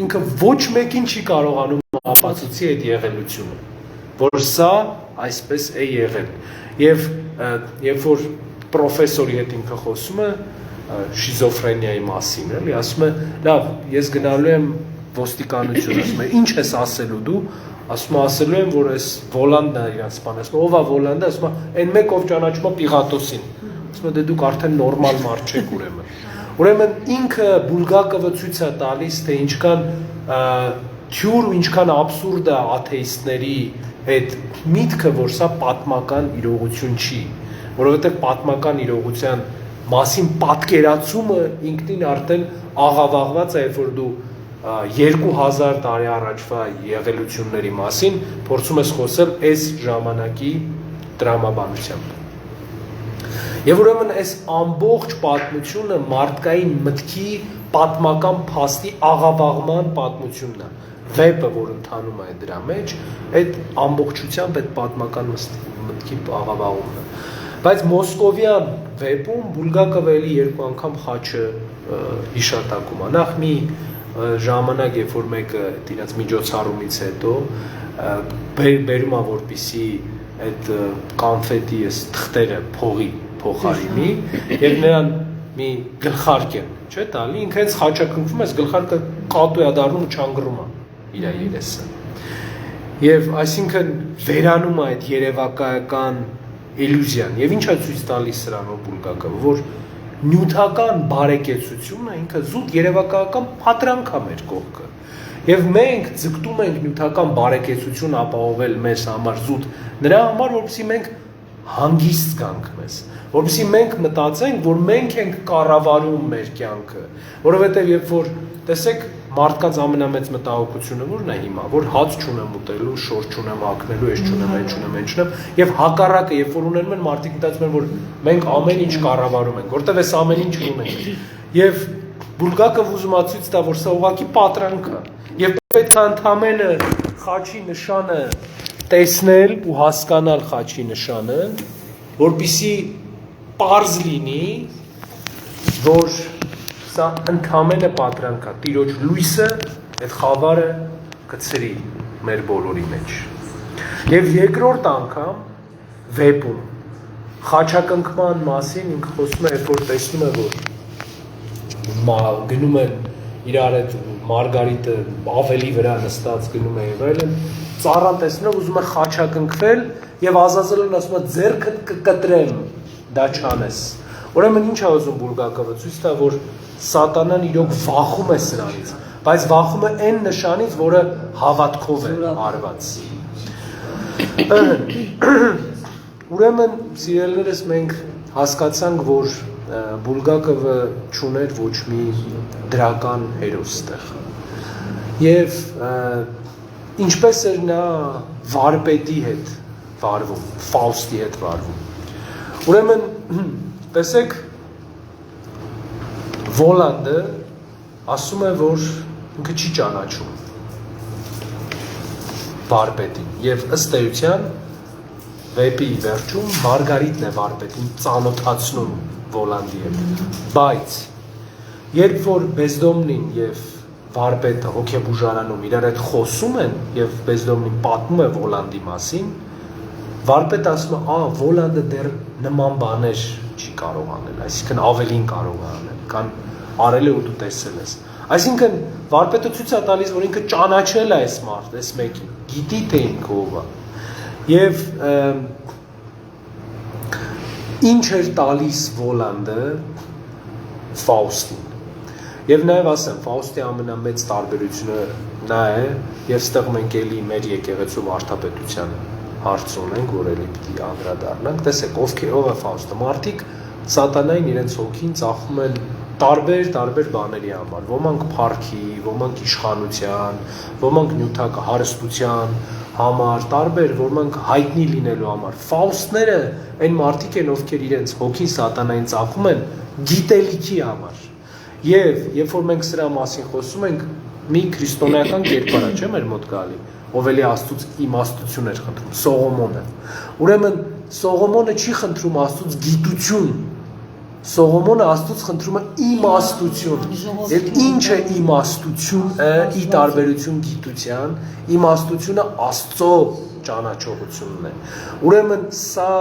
ինքը ոչ մեկին չի կարողանում ապացուցի այդ եղելությունը, որ սա այսպես է եղել։ Եվ երբ որ պրոֆեսորի հետ ինքը խոսում է շիզոֆրենիայի մասին, էլի, ասում է, լավ, ես գնալու եմ ոստիկանություն, ասում է, ինչ ես ասելու դու, ասելու եմ, որ այս Վոլանդն է իրան սպանել, ով է Վոլանդը, ասում է, այն մեկ ով ճանաչում է Պիղատոսին, ասում է, դե դուք արդեն նորմալ մարդ չեք ուրեմն։ Ուրեմն ինքը Բուլգակովը ցույց է տալիս, թե ինչքան թյուր ու ինչքան աբսուրդ է աթեիստների այդ միտքը, որ սա պատմական իրողություն չի, որովհետև պատմական իրողության մասին պատկերացումը ինքնին արդեն աղավաղված է, որ դու 2000 տարի առաջվա եղելությունների մասին փորձում ես խոսել այս ժամանակի տրամաբանությամբ։ Եվ ուրեմն այս ամբողջ պատմությունը մարդկային մտքի պատմական փաստի աղավաղման պատմությունն է։ Վեպը, որ ընթանում է դրա մեջ, այդ ամբողջությամբ այդ պատմական մտքի աղավաղումն է։ Բայց Մոսկովյան վեպում Բուլգակովը էլի երկու անգամ խաչը հիշատակում է։ Նախ մի ժամանակ, երբ որ մեկը իրաց միջոցառումից հետո բերում է որպիսի այդ կանֆետի թղթերը փողի փոխարինի եւ նրան մի գլխարկ են, չէ՞ տալի, ինքը հենց խաչակնքում է, գլխարկը կատու է դառնում ու չանգռում է իր երեսը։ Եվ այսինքն վերանում է այդ երևակայական իլյուզիան։ Եվ ինչա ցույց տալիս սրանով Բուլգակովը, որ նյութական բարեկեցությունը ինքը զուտ երևակայական պատրանք է մեր կողքը։ Եվ մենք ձգտում ենք նյութական բարեկեցություն ապահովել մեզ համար զուտ նրա համար, որպեսզի մենք հանգիստ գանք մեզ, որպեսզի մենք մտածենք, որ մենք ենք կառավարում մեր կյանքը, որովհետև երբ որ տեսեք մարդկանց ամենամեծ մտահոգությունը որն է հիմա, որ հաց չունեմ ուտելու, շոր չունեմ հագնելու, այս չունեմ, այն չունեմ, այն չունեմ, եւ հակառակը, երբ որ ունենում են մարդիկ մտածում են, որ մենք ամեն ինչ կառավարում ենք, որտեվ այս ամեն ինչ ունենք։ Եվ Բուլգակովը ուզում է ցույց տա, որ սա ուղղակի պատրանք է, եւ պետք է ընդամենը խաչի նշանը տեսնել ու հասկանալ խաչի նշանը, որպեսզի պարզ լինի, որ սա ընդամենը պատրանք է, Տիրոջ լույսը այդ խավարը կցրի մեր բոլորի մեջ։ Եվ երկրորդ անգամ վեպում խաչակնքման մասին ինքը խոսում է, երբ որ տեսնում է, որ գնում են իրար այդ Մարգարիտը ավելի վրա նստած գնում է եւ այլն, ծառան տեսնելով ուզում է խաչակնքվել եւ Ազազելն ասում է ձեռքդ կկտրեմ, դա չանես։ Ուրեմն ինչ է ուզում Բուլգակովը ցույց տա, որ Սատանան իրոք վախում է սրանից, բայց վախում է այն նշանից, որը հավատքով է արված։ Ուրեմն սիրելիներս մենք հասկացանք, որ Բուլգակովը չուներ ոչ մի դրական հերոս տեղ։ Եվ ինչպես էր նա վարպետի հետ վարվում, Ֆաուստի հետ վարվում։ Ուրեմն տեսեք Վոլանդը ասում է, որ ինքը չի ճանաչում վարպետին եւ ըստ էության վեպի վերջում Մարգարիտն է վարպետին ծանոթացնում Վոլանդի հետ, բայց երբ որ Բեզդոմնին եւ վարպետը հոգեբուժարանում իրար հետ խոսում են եւ Բեզդոմնին պատմում է Վոլանդի մասին, վարպետը ասում է, Վոլանդը դեռ նման բաներ չի կարող անել, այսինքն ավելին կարող է անել, կան արել է ու դու տեսել ես։ Այսինքն վարպետը ցույց է տալիս, որ ինքը ճանաչել է այս մարդը, այս մեկին, գիտի թե ինքը ով է։ Եվ ինչ էր տալիս Վոլանդը Ֆաուստին։ Եվ նաև ասեմ, Ֆաուստի ամենամեծ տարբերությունը նա է, եւ ստեղ մենք էլի մեր եկեղեցու վարդապետության հարց ունենք, որ էլի պիտի անդրադառնանք։ Տեսեք, ով է Ֆաուստը։ Մարդիկ սատանային իրենց հոգին ծախում են տարբեր բաների համար, ոմանք փառքի, ոմանք իշխանության, ոմանք նյութակ հարստության համար, տարբեր, ոմանք հայտնի լինելու համար։ Ֆաուստները այն մարդիկ են, ովքեր իրենց հոգին սատանային ծախում են գիտելիքի համար։ Եվ երբ որ մենք սրա մասին խոսում ենք, մի քրիստոնեական կերպար է, չէ՞ մեր մոտ գալի, ով էլի Աստծուց իմաստություն էր խնդրում, Սողոմոնը։ Ուրեմն Սողոմոնը չի խնդրում Աստծուց գիտություն, Սողոմոնը Աստծուց խնդրում է իմաստություն։ Եվ ինչ է իմաստությունը՝ ի տարբերություն գիտության, իմաստությունը Աստծո ճանաչողությունն է։ Ուրեմն սա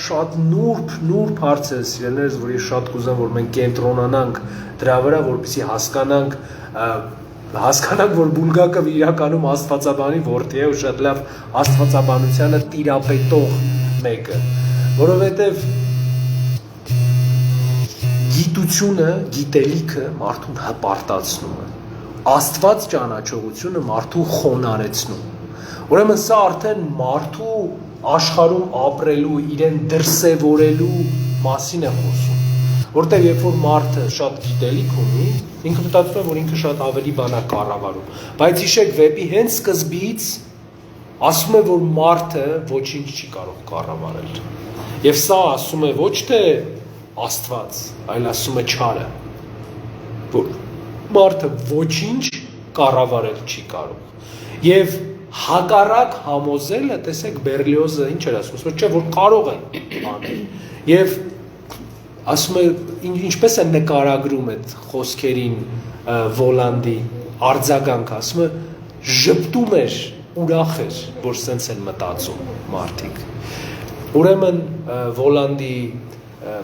շատ նուրբ հարց է, սիրելիներս, որ ես շատ կուզեմ, որ մենք կենտրոնանանք դրա վրա, որպեսզի հասկանանք, որ Բուլգակովը իրականում աստվածաբանի որդի է ու շատ լավ աստվածաբանությանը տիրապետող մեկը, որովհետև գիտությունը, գիտելիքը մարդուն հպարտացնում է, Աստված ճանաչողությունը մարդուն խոնարեցնում։ Ուրեմն սա արդեն մարդու աշխարհում ապրելու, իրեն դրսևորելու մասին է խոսում։ Որտեղ երբ որ մարդը շատ գիտելիք ունի, ինքը մտածում է, որ ինքը շատ ավելի բան է կառավարում։ Բայց հիշեք, վեպի հենց սկզբից ասում է, որ մարդը ոչինչ չի կարող կառավարել։ Եվ սա ասում է ոչ թե Աստված, այլ ասում է չարը, որ մարդը ոչինչ կառավարել չի կարող։ Եվ հակառակ համոզելը, տեսեք, Բերլիոզը ինչ էր ասում, որ չէ, որ կարող է անել։ Եվ ասում է, ինչպես է նկարագրում այդ խոսքերին Վոլանդի արձագանք, ասում է, ժպտում էր, ուրախ էր, որ սենց են մտածում մարդիկ։ Ուրեմն Վոլանդի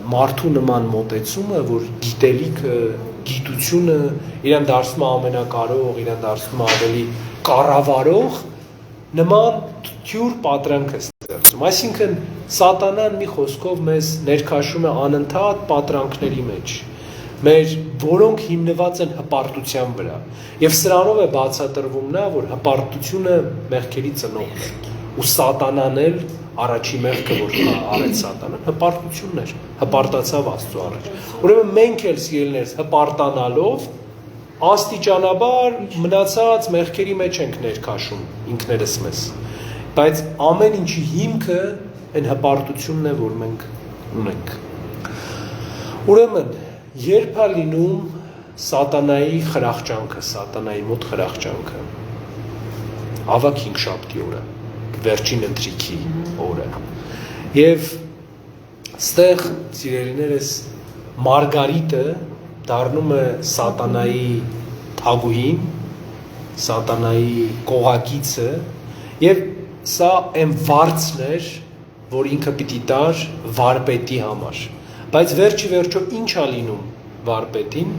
մարդու նման մոտեցումը, որ գիտելիքը, գիտությունը իրեն դարձնում է ամենակարող, իրեն դարձնում է ավելի կառավարող, նման թյուր պատրանք է ստեղծում։ Այսինքն սատանան մի խոսքով մեզ ներքաշում է անընդհատ պատրանքների մեջ, որոնք հիմնված են հպարտության վրա։ Եվ սրանով է բացատրվում նա, որ հպարտությունը մեղքերի ծնողն է, ու սատանան էլ առաջի մեղքը, որ արեց սատանան, հպարտությունն էր, հպարտացավ Աստծո առաջ։ Ուրեմն մենք էլ սիրելիներս հպարտանալով աստիճանաբար մնացած մեղքերի մեջ ենք ներքաշում ինքներս մեզ, բայց ամեն ինչի հիմքը այն հպարտությունն է, որ մենք ունենք։ Ուրեմն, երբ է լինում սատանայի խրախճանքը, սատանայի մոտ խրախճանքը, ավակ 5-շաբթի օրը, վերջին ընթրիքի օրը, և ստեղ սիրելիներս Մարգարիտը դառնում է սատանայի թագուհին, սատանայի կողակիցը, և սա այն վարձն էր, որ ինքը պիտի տար վարպետի համար, բայց վերջի վերջո ինչ է լինում վարպետին,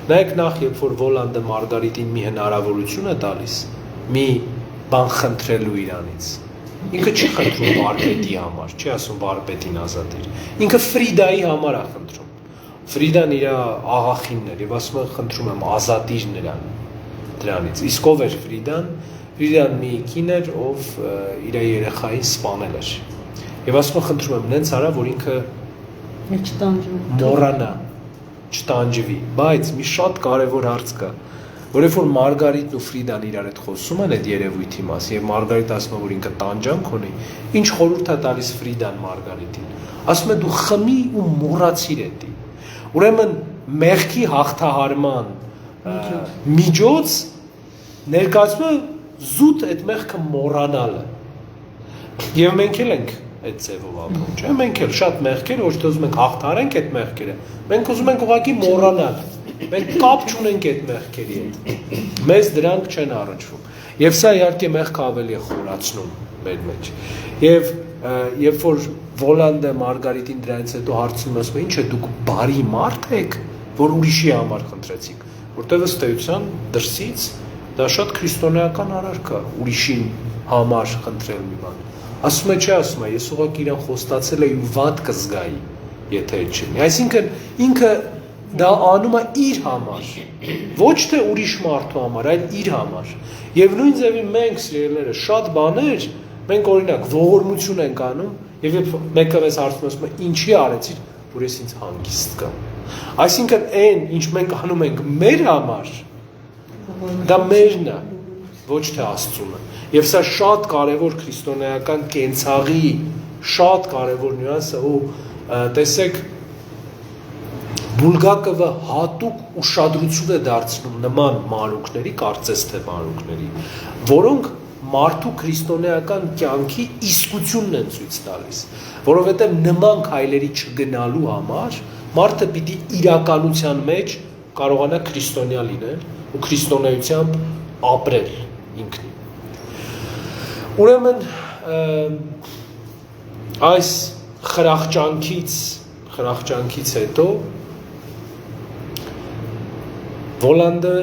նայեք նախ, երբ որ Վոլանդը Մարգարիտին մի հնարավորություն է տալիս, մի բան խնդրելու իրանից, ինքը չի խնդրում վարպետի համար, չի ասում վարպետին ազատիր, ինքը Ֆրիդայի համար է խնդրում, Ֆրիդան իր աղախինն էր, և ասում է խնդրում եմ ազատիր նրան դրանից, իսկ ով էր Ֆրիդան, Ֆրիդան մի կին էր, ով իր երեխային սպանել էր, և ասում է խնդրում եմ նենց արա, որ ինքը մոռանա, չտանջվի, բայց մի շատ կարևոր հարց կա, որ երբ որ Մարգարիտն ու Ֆրիդան իրար հետ խոսում են այդ երևույթի մասին, և Մարգարիտը ասում է, որ ինքը տանջանք ունի, ինչ խորհուրդ է տալիս Ֆրիդան Մարգարիտին, ասում է դու խմի ու մոռացիր էդի, ուրեմն մեղքի հաղթահարման միջոց ներկայացում է զուտ այդ մեղքը մոռանալը, և մենք էլ ենք այդ ձևով ապրում, չէ՞, մենք էլ շատ մեղքեր, ոչ թե ուզում ենք հաղթահարենք այդ մեղքերը, մենք ուզում ենք ուղղակի մոռանալ, մենք կապ չունենք այդ մեղքերի հետ, մեզ դրանք չեն առնչվում, և սա իհարկե մեղքը ավելի է խորացնում մեր մեջ, և երբ որ Վոլանդը Մարգարիտին դրանից հետո հարցնում ասում է, ինչ է դուք բարի մարդ եք, որ ուրիշի համար խնդրեցիք, որտեղ ըստ էության դրսից դա շատ քրիստոնեական արարք է, ուրիշին համար խնդրել մի բան, ասում է չէ, ասում է, ես ուղղակի իրան խոստացել էի ու վատ կզգայի, եթե այդ չլինի, այսինքն ինքը դա անում է իր համար, ոչ թե ուրիշ մարդու համար, այլ իր համար, և նույն ձևի մենք սիրելիները շատ բաներ, մենք օրինակ ողորմություն ենք անում, և երբ մեկը մեզ հարցնում ասում է ինչի արեցիր, որ ես ինձ հանգիստ կամ, այսինքն այն, ինչ մենք անում ենք մեր համար, դա մերն է, ոչ թե Աստծունը, և սա շատ կարևոր քրիստոնեական կենցաղի, շատ կարևոր նյուանս է, ու տեսեք, Բուլգակովը հատուկ ուշադրություն է դարձնում նման մանրուքների, կարծես թե մանրուքների, որոնք մարդու քրիստոնեական կյանքի իսկությունն են ցույց տալիս, որովհետև նման քայլերի չգնալու համար մարդը պիտի իրականության մեջ կարողանա քրիստոնյա լինել ու քրիստոնեությամբ ապրել ինքնին։ Ուրեմն այս խրախճանքից հետո Վոլանդը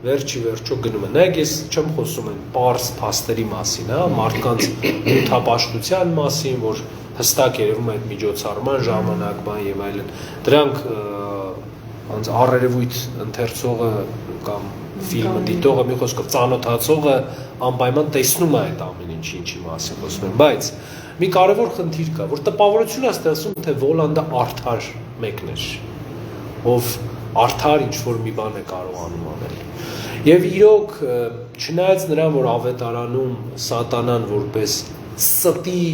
վերջի վերջո գնում է, նայեք ես չեմ խոսում են պարզ փաստերի մասին, մարդկանց նյութապաշտության մասին, որ հստակ երևում է այդ միջոցառման ժամանակ բան եւ այլն, դրանք ոնց առերևույթ ընթերցողը կամ ֆիլմը դիտողը մի խոսքով ծանոթացողը անպայման տեսնում է այդ ամեն ինչի մասին խոսում են, բայց մի կարևոր խնդիր կա, որ տպավորություն է ստեղծում, թե Վոլանդը արդար մեկն էր, ով արդար ինչ-որ մի բան է կարողանում անել։ Եվ իրոք, չնայած նրան, որ ավետարանում սատանան որպես ստի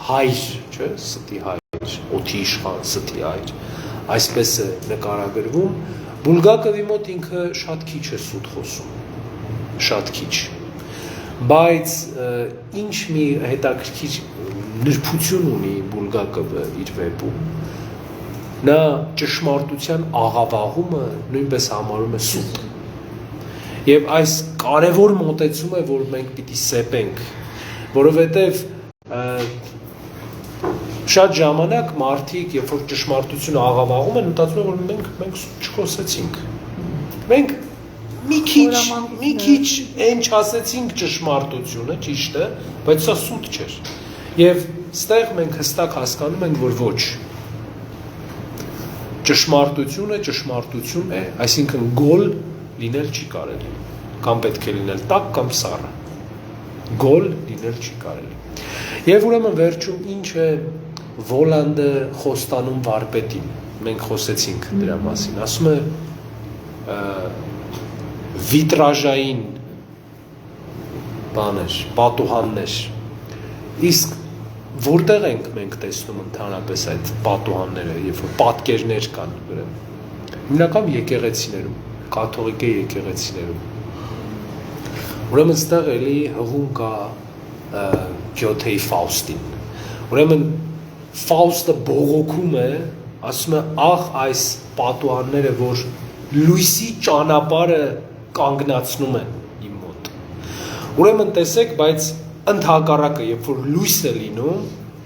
հայր, չէ, ստի հայր, օդի իշխան, ստի հայր, այսպես է նկարագրվում, Բուլգակովի մոտ ինքը շատ քիչ է սուտ խոսում, շատ քիչ, բայց ինչ մի հետաքրքիր նրբություն ունի Բուլգակովը իր վեպում, նա ճշմարտության աղավաղումը նույնպես համարում է սուտ։ Եվ այս կարևոր մոտեցում է, որ մենք պիտի սեպենք, որովհետև շատ ժամանակ մարդիկ, երբ որ ճշմարտությունը աղավաղում են, մտածում են, որ մենք սուտ չխոսեցինք։ Մենք մի քիչ այն չասեցինք ճշմարտությունը, ճիշտ է, բայց սա սուտ չէր։ Եվ ստեղ մենք հստակ հասկանում ենք, որ ոչ ճշմարտությունը ճշմարտություն է, այսինքն գոլ լինել չի կարելի, կամ պետք է լինել տաք կամ սառը, գոլ լինել չի կարելի։ Եվ ուրեմն վերջում ինչ է Վոլանդը խոստանում վարպետին, մենք խոսեցինք դրա մասին, ասում է վիտրաժային բաներ, պատուհաններ, իսկ որտեղ ենք մենք տեսնում ընդհանրապես այդ պատուհանները, երբ որ պատկերներ կան ուրեմն, հիմնական եկեղեցիներում, կաթողիկե եկեղեցիներում, ուրեմն այստեղ էլի հղում կա Գյոթեի Ֆաուստին, ուրեմն Ֆաուստը բողոքում է, ասում է ախ այս պատուհանները, որ լույսի ճանապարհը կանգնացնում են իմ մոտ, ուրեմն տեսեք, բայց ընդհակառակը, երբ որ լույս է լինում,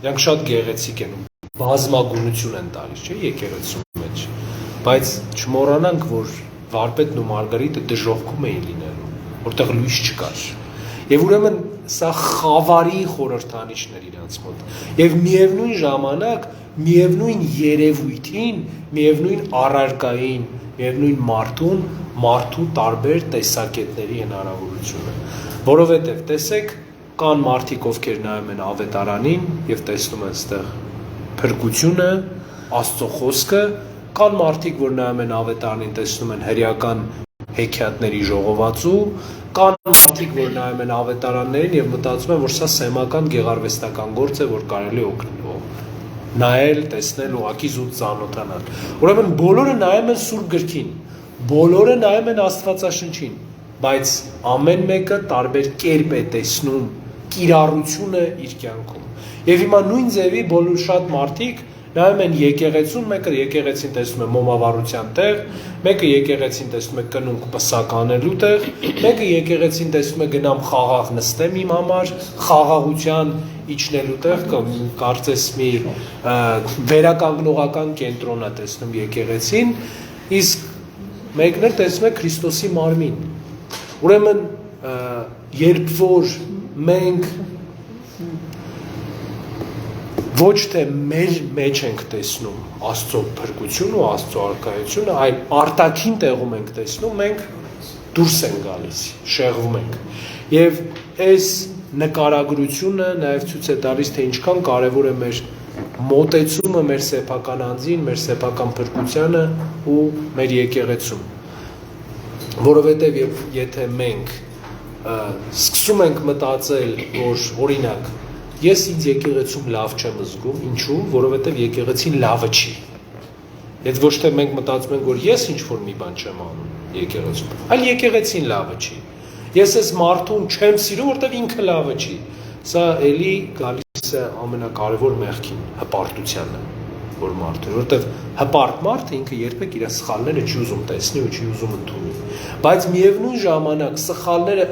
նրանք շատ գեղեցիկ են, բազմագունություն են տալիս, չէ, եկեղեցու մեջ, բայց չմոռանանք, որ Վարպետն ու Մարգարիտը դժոխքում էին լինելու, որտեղ լույս չկար, եւ ուրեմն սա խավարի խորհրդանիշներ իրենց մոտ, եւ միևնույն ժամանակ, միևնույն երևույթին, միևնույն առարկային, միևնույն մարդու տարբեր տեսակետների հնարավորությունը, որովհետեւ տեսեք, կան մարդիկ, ովքեր նայում են ավետարանին եւ տեսնում են այստեղ փրկությունը, Աստծո խոսքը, կան մարդիկ, որ նայում են ավետարանին, տեսնում են հրեական հեքիաթների ժողովածու, կան մարդիկ, որ նայում են ավետարաններին եւ մտածում են, որ սա սեմական գեղարվեստական գործ է, որ կարելի օգնել, նայել, տեսնել, ուղղակի զուտ ծանոթանալ։ Ուրեմն բոլորը նայում են Սուրբ գրքին, բոլորը նայում են Աստվածաշնչին, բայց ամեն մեկը տարբեր կերպ է տեսնում կիրառությունը իր կյանքում։ Եվ հիմա նույն ձևի բոլոր շատ մարդիկ նայում են եկեղեցուն, մեկը եկեղեցին տեսնում է մոմավառության տեղ, մեկը եկեղեցին տեսնում է կնունք պսակ անելու տեղ, մեկը եկեղեցին տեսնում է գնամ խաղաղ նստեմ իմ համար, խաղաղության իջնելու տեղ, կարծես մի վերականգնողական կենտրոն է տեսնում եկեղեցին, իսկ մեկն էլ տեսնում է Քրիստոսի մարմին։ Ուրեմն երբ որ մենք ոչ թե մեր մեջ ենք տեսնում Աստծո փրկությունը ու Աստծո արքայությունը, այլ արտաքին տեղում ենք տեսնում, մենք դուրս ենք գալիս, շեղվում ենք։ Եվ այս նկարագրությունը նաև ցույց է տալիս, թե ինչքան կարևոր է մեր մոտեցումը մեր սեփական անձին, մեր սեփական փրկությանը ու մեր եկեղեցուն։ Որովհետև եթե մենք սկսում ենք մտածել, որ օրինակ ես ինձ եկեղեցում լավ չեմ զգում, ինչու, որովհետև եկեղեցին լավը չի։ Այդ ոչ թե մենք մտածում ենք, որ ես ինչ-որ մի բան չեմ անում եկեղեցում, այլ եկեղեցին լավը չի։ Ես այս մարդուն չեմ սիրում, որովհետև ինքը լավը չի։ Սա էլի գալիս է ամենակարևոր մեղքին, հպարտությանը, որ մարդը, որովհետև հպարտ մարդը ինքը երբեք իր սխալները չի ուզում տեսնի ու չի ուզում ընդունի։ Բայց միևնույն ժամանակ սխալները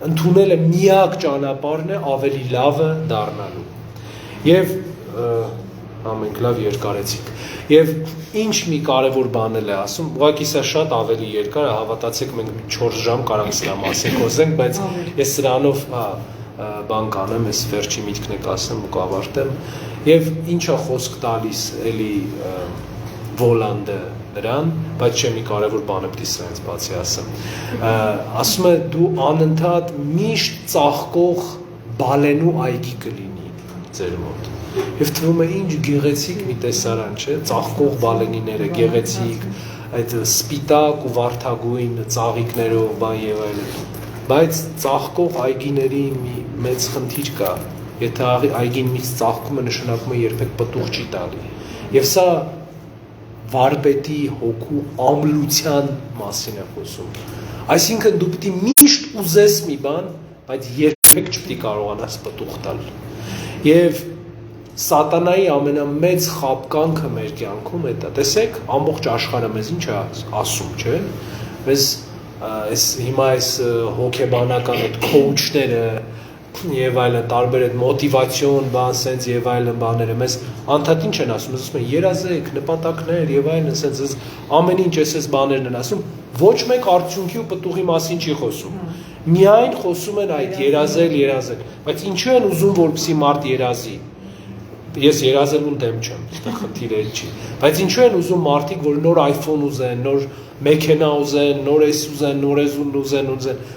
ընդունելը միակ ճանապարհն է ավելի լավը դառնալու։ Եվ ամենք լավ երկարեցիք։ Եվ ինչ մի կարևոր բան էլ է ասում, ուղղակի սա շատ ավելի երկար է, հավատացեք մենք 4 ժամ կարանք սրա մասին խոսենք, բայց ես սրանով բան կանեմ, ես վերջի միտքն եք ասեմ ու կավարտեմ։ Եվ ինչա խոսք տալիս էլի Վոլանդը նրան, բայց չէ մի կարևոր բան է պետք է սրանից բացի ասեմ։ Ասում է դու անընդհատ միշտ ծաղկող բալենու այգի կլինի ձեր մոտ։ Եվ թվում է ինչ գեղեցիկ մի տեսարան, չէ՞, ծաղկող բալենիները, գեղեցիկ, այդ սպիտակ ու վարդագույն ծաղիկներով, բան եւ այլն։ Բայց ծաղկող այգիների մի մեծ խնդիր կա։ Եթե այգին միշտ ծաղկում է, նշանակում է երբեք պտուղ չի տալի։ Եւ սա վարպետի հոգու ամլության մասին է խոսում։ Այսինքն դու պետք է միշտ ուզես մի բան, բայց երբեք չպետք է կարողանաս պտուղ տալ։ Եվ սատանայի ամենամեծ խաբկանքը մեր կյանքում է դա։ Տեսեք, ամբողջ աշխարհը մեզ ինչ է ասում, չէ՞։ Մեզ հիմա այս հոգեբանական այդ քոուչները եւ այլն տարբեր այդ մոտիվացիոն բան sense եւ այլն բաները մեզ անդադ ինչ են ասում, ասում են երազեք, նպատակներ եւ այլն sense ամեն ինչ էս բաներն են ասում, ոչ մեկ արդյունքի ու պտուղի մասին չի խոսում։ Միայն խոսում են այդ երազել, բայց ինչու են ուզում որպեսի մարդ երազի։ Ես երազելուն դեմ չեմ, դա խնդիրը չի։ Բայց ինչու են ուզում մարդիկ, որ նոր iPhone ուզեն, նոր մեքենա ուզեն, նոր էս ուզեն, նոր էզուն ուզեն,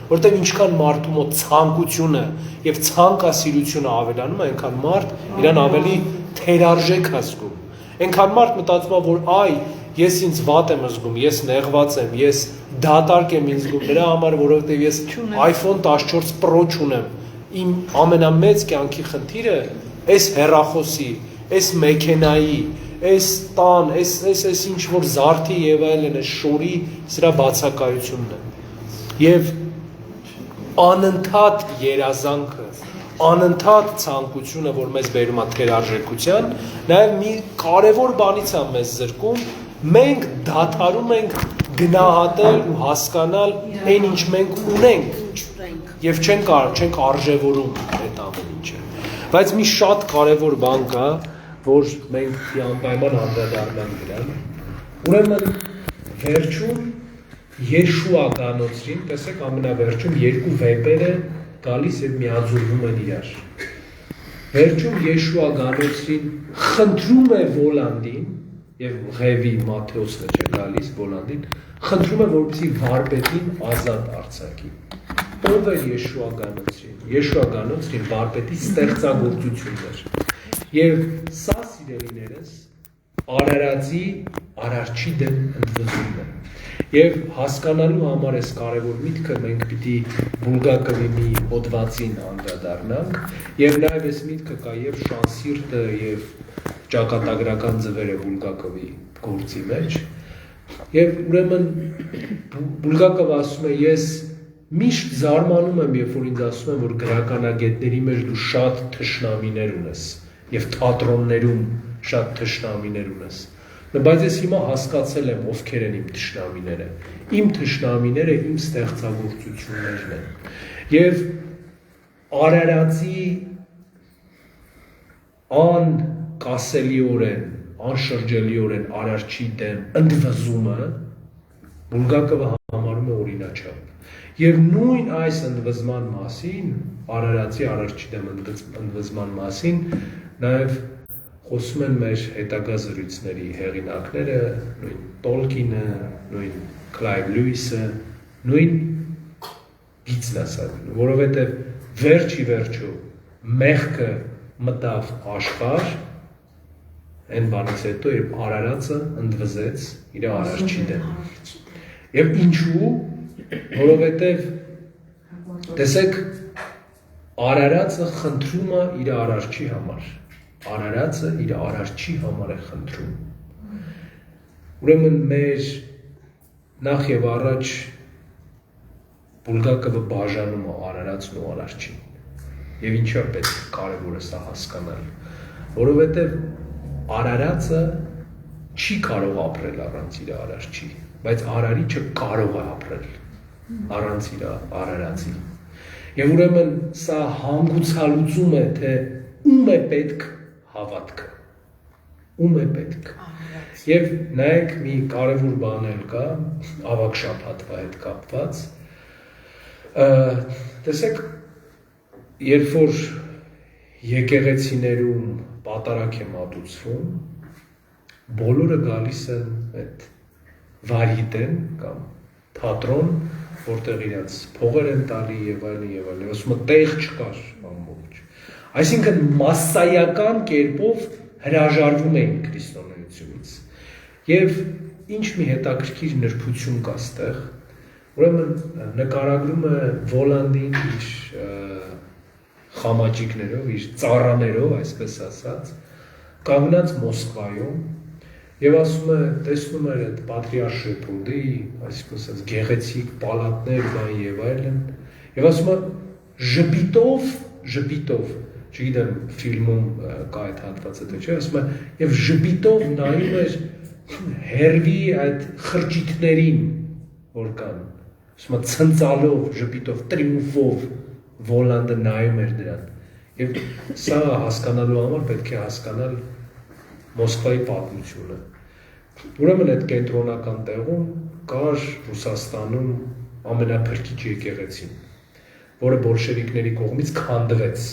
որտեղ ինչքան մարդու մոտ ցանկությունը եւ ցանկասիրությունը ավելանում է, այնքան մարդ իրան ավելի թերարժեք է զգում։ Այնքան մարդ մտածում է, որ այ ես ինձ վատ եմ զգում, ես նեղված եմ, ես դատարկ եմ ինձ զգում, դրա համար, որովհետև ես iPhone 14 Pro չունեմ, իմ ամենամեծ կյանքի խնդիրը այս հեռախոսի, այս մեքենայի, այս տան, այս ինչ որ զարդի եւ այլն, այս շորի սրա բացակայությունն է։ Եվ անընդհատ երազանքը, անընդհատ ցանկությունը, որ մեզ բերում է թերարժեքության, նաև մի կարևոր բանից է մեզ զրկում, մենք դադարում ենք գնահատել ու հասկանալ այն ինչ մենք ունենք եւ չենք արժևորում այդ ամեն ինչը։ Բայց մի շատ կարևոր բան կա, որ մենք անպայման անդրադառնանք դրան։ Ուրեմն վերջում Եշուա գանոցին, տեսեք ամենավերջում երկու վեպերը գալիս եւ միաձուլվում են իրար։ Վերջում Եշուա գանոցին խնդրում է Վոլանդին եւ Ղևի Մատթեոսն է գալիս Վոլանդին, խնդրում է որպեսզի վարպետին ազատ արձակի։ Ով է Եշուա գանոցին։ Եշուա գանոցին վարպետի ստեղծագործությունն էր։ Եվ սա սիրելիներս Արարածի արարչի դեմ ընդվզումն է։ Եվ հասկանալու համար այս կարևոր միտքը մենք պիտի Բուլգակովի մի հոդվածին անդրադառնանք եւ նաեւ այս միտքը կա եւ Շանսիրտը եւ ճակատագրական ձևերը Բուլգակովի գործի մեջ եւ ուրեմն Բուլգակովը ասում է ես միշտ զարմանում եմ երբ որ ինձ ասում են որ գրականագետների մեջ դու շատ թշնամիներ ունես եւ թատրոններում շատ թշնամիներ ունես բայց ես հիմա հասկացել եմ ովքեր են իմ թշնամիները։ Իմ թշնամիները իմ ստեղծագործություններն են։ Եվ Արարածի անկասելիորեն, անշրջելիորեն արարչի դեմ ընդվզումը Բուլգակովը համարում է օրինաչափ։ Եվ նույն այս ընդվզման մասին, Արարածի արարչի դեմ ընդվզման մասին, նաև խոսում են մեր հետագա զրույցների հեղինակները, նույն Տոլկինը, նույն Կլայվ Լյուիսը, նույն Գիծնասը, որովհետև վերջի վերջո մեղքը մտավ աշխարհ, այն բանից հետո երբ Արարածը ընդվզեց իր արարչի դեմ։ Եվ ինչու, որովհետև տեսեք Արարածը խնդրում է իր արարչի համար։ Արարածը իր արարչի համար է խնդրում։ Ուրեմն մեր նախ եւ առաջ Բուլգակովը բաժանում է Արարածն ու արարչին։ Եվ ինչա պետք է կարևոր է սա հասկանալ, որովհետեւ Արարածը չի կարող ապրել առանց իր արարչի, բայց արարիչը կարող է ապրել առանց իր արարածի։ Եվ ուրեմն սա հանգուցալուծում է, թե ում է պետք հավատքը, ում է պետք։ Եվ նայեք մի կարևոր բան էլ կա, ավագ շաբաթվա հետ կապված, տեսեք, երբ որ եկեղեցիներում պատարագ է մատուցվում, բոլորը գալիս են այդ վարիտեն կամ թատրոն, որտեղ իրաց փողեր են տալի եւ այլն եւ այլն, ասում եմ տեղ չկար ամբողջ։ Այսինքն մասսայական կերպով հրաժարվում էին քրիստոնեությունից։ Եվ ինչ մի հետաքրքիր նրբություն կա ստեղ, ուրեմն նկարագրում է Վոլանդին իր խամաճիկներով, իր ծառաներով, այսպես ասած, կանգնած Մոսկվայում եւ ասում է, տեսնում էր այդ Պատրիարշ Շեփուլդի, այսպես ասած, գեղեցիկ պալատներ կան եւ այլն, եւ ասում է ժպիտով, չգիտեմ, ֆիլմում կա այդ հատվածը թե չէ, ասում է, եւ ժպիտով նայում էր հերվի այդ խրճիթներին, որ կան, ասում է, ցնծալով, ժպիտով, տրիումֆով Վոլանդը նայում էր դրան։ Եվ սա հասկանալու համար պետք է հասկանալ Մոսկվայի պատմությունը։ Ուրեմն այդ կենտրոնական տեղում կար Ռուսաստանում ամենափրկիչ եկեղեցին, որը բոլշևիկների կողմից քանդվեց։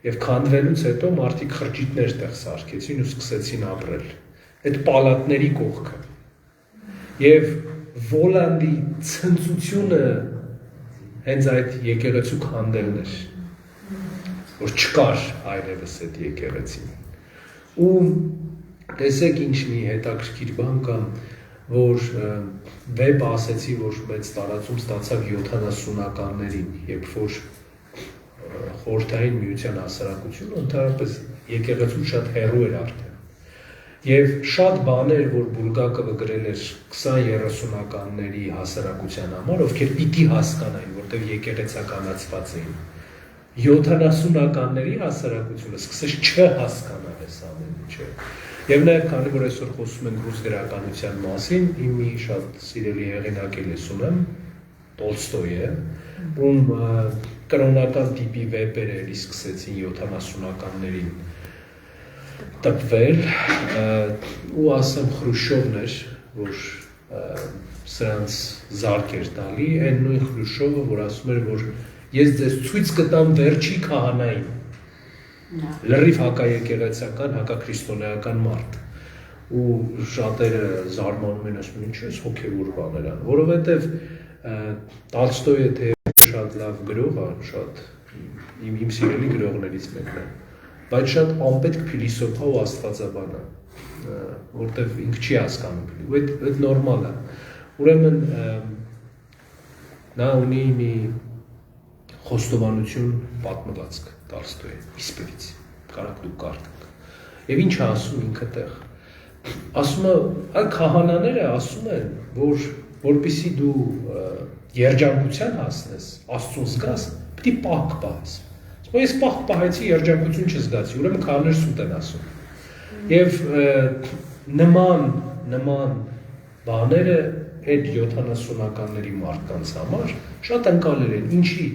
Եվ քանդվելուց հետո մարդիկ խրճիթներ տեղ սարքեցին ու սկսեցին ապրել։ Այդ պալատների կողքը։ Եվ Վոլանդի ցնծությունը հենց այդ եկեղեցու քանդելն էր, որ չկար այլևս այդ եկեղեցին։ Ու տեսեք ինչ մի հետաքրքիր բան կա, որ վեպ ասեցի, որ մեծ տարածում ստացավ 70-ականներին, երբ որ խորհրդային միության հասարակությունը ընդհանրապես եկեղեցուց շատ հեռու էր արդեն։ Եվ շատ բաներ, որ Բուլգակովը գրել էր 20-30-ականների հասարակության համար, ովքեր պիտի հասկանային, որտեղ եկեղեցականացված էին, 70-ականների հասարակությունը սկսեց չհասկանալ այս ամեն ինչը։ Եվ նաև քանի որ այսօր խոսում ենք ռուս գրականության մասին, իմ մի շատ սիրելի հեղինակ ես ունեմ, Տոլստոյը, ում կրոնական տիպի վեպերը էլի սկսեցին 70-ականներին տպվել, ու ասեմ Խրուշովն էր, որ սրանց զարկ էր տալի, այն նույն Խրուշովը, որ ասում էր, որ ես ձեզ ցույց կտամ վերջի քահանային, լրիվ հակաեկեղեցական, հակաքրիստոնեական մարդ, ու շատերը զարմանում են, ասում են, ինչ ես հոգևոր բաներ ան, որովհետև Տոլստոյը թե շատ լավ գրող է, շատ իմ սիրելի գրողներից մեկն է, բայց շատ անպետք փիլիսոփա ու աստվածաբան է, որտեղ ինքը չի հասկանում, այդ նորմալ է, ուրեմն նա ունի մի խոստովանություն պատմվածք Տոլստոյի, իսպերից, կարաք դուք կարդաք, և ինչ է ասում ինքը տեղ, ասում է, այդ քահանաները ասում են, որպեսզի դու երջանկության հասնես, Աստծուն զգաս, պետք է պահք պահես, ես պահք պահեցի, երջանկություն չզգացի, ուրեմն քահանաները սուտ են ասում, և նման բաները այդ 70-ականների մարդկանց համար շատ ընկալել են, ինչի,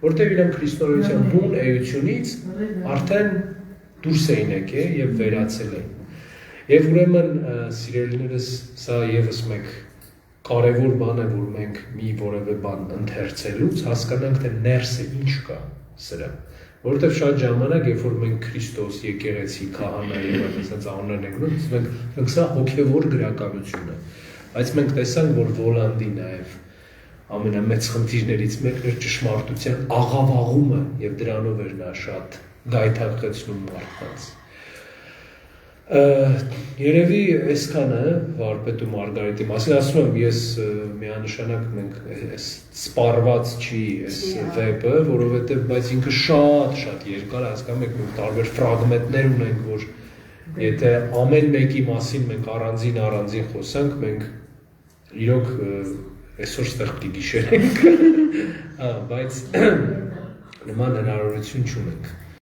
որտեղ իրենք քրիստոնեության բուն էությունից արդեն դուրս էին եկել և վերացել են։ Եվ ուրեմն սիրելիներս, սա ևս մեկ կարևոր բան է, որ մենք մի որևէ բան ընթերցելուց հասկանանք, թե ներսը ինչ կա սրա։ Որովհետև շատ ժամանակ, երբ որ մենք Քրիստոս, եկեղեցի, քահանա եւ այլն անուններ ենք գրում, մենք սա հոգևոր գրականություն է։ Բայց մենք տեսանք, որ Վոլանդի նաև ամենամեծ խնդիրներից մեկն էր ճշմարտության աղավաղումը եւ դրանով էր նա շատ գայթակղեցնում մարդկանց։ Երևի այսքանը վարպետ ու Մարգարիտի մասին ասում եմ, ես միանշանակ մենք այս սպառված չի այս վեպը, որովհետեւ բայց ինքը շատ երկար, հասկանում եք, մենք տարբեր ֆրագմենտներ ունենք, որ եթե ամեն մեկի մասին մենք առանձին խոսանք, մենք իրոք այսօր ստեղ պիտի գիշերենք, բայց նման հնարավորություն չունենք։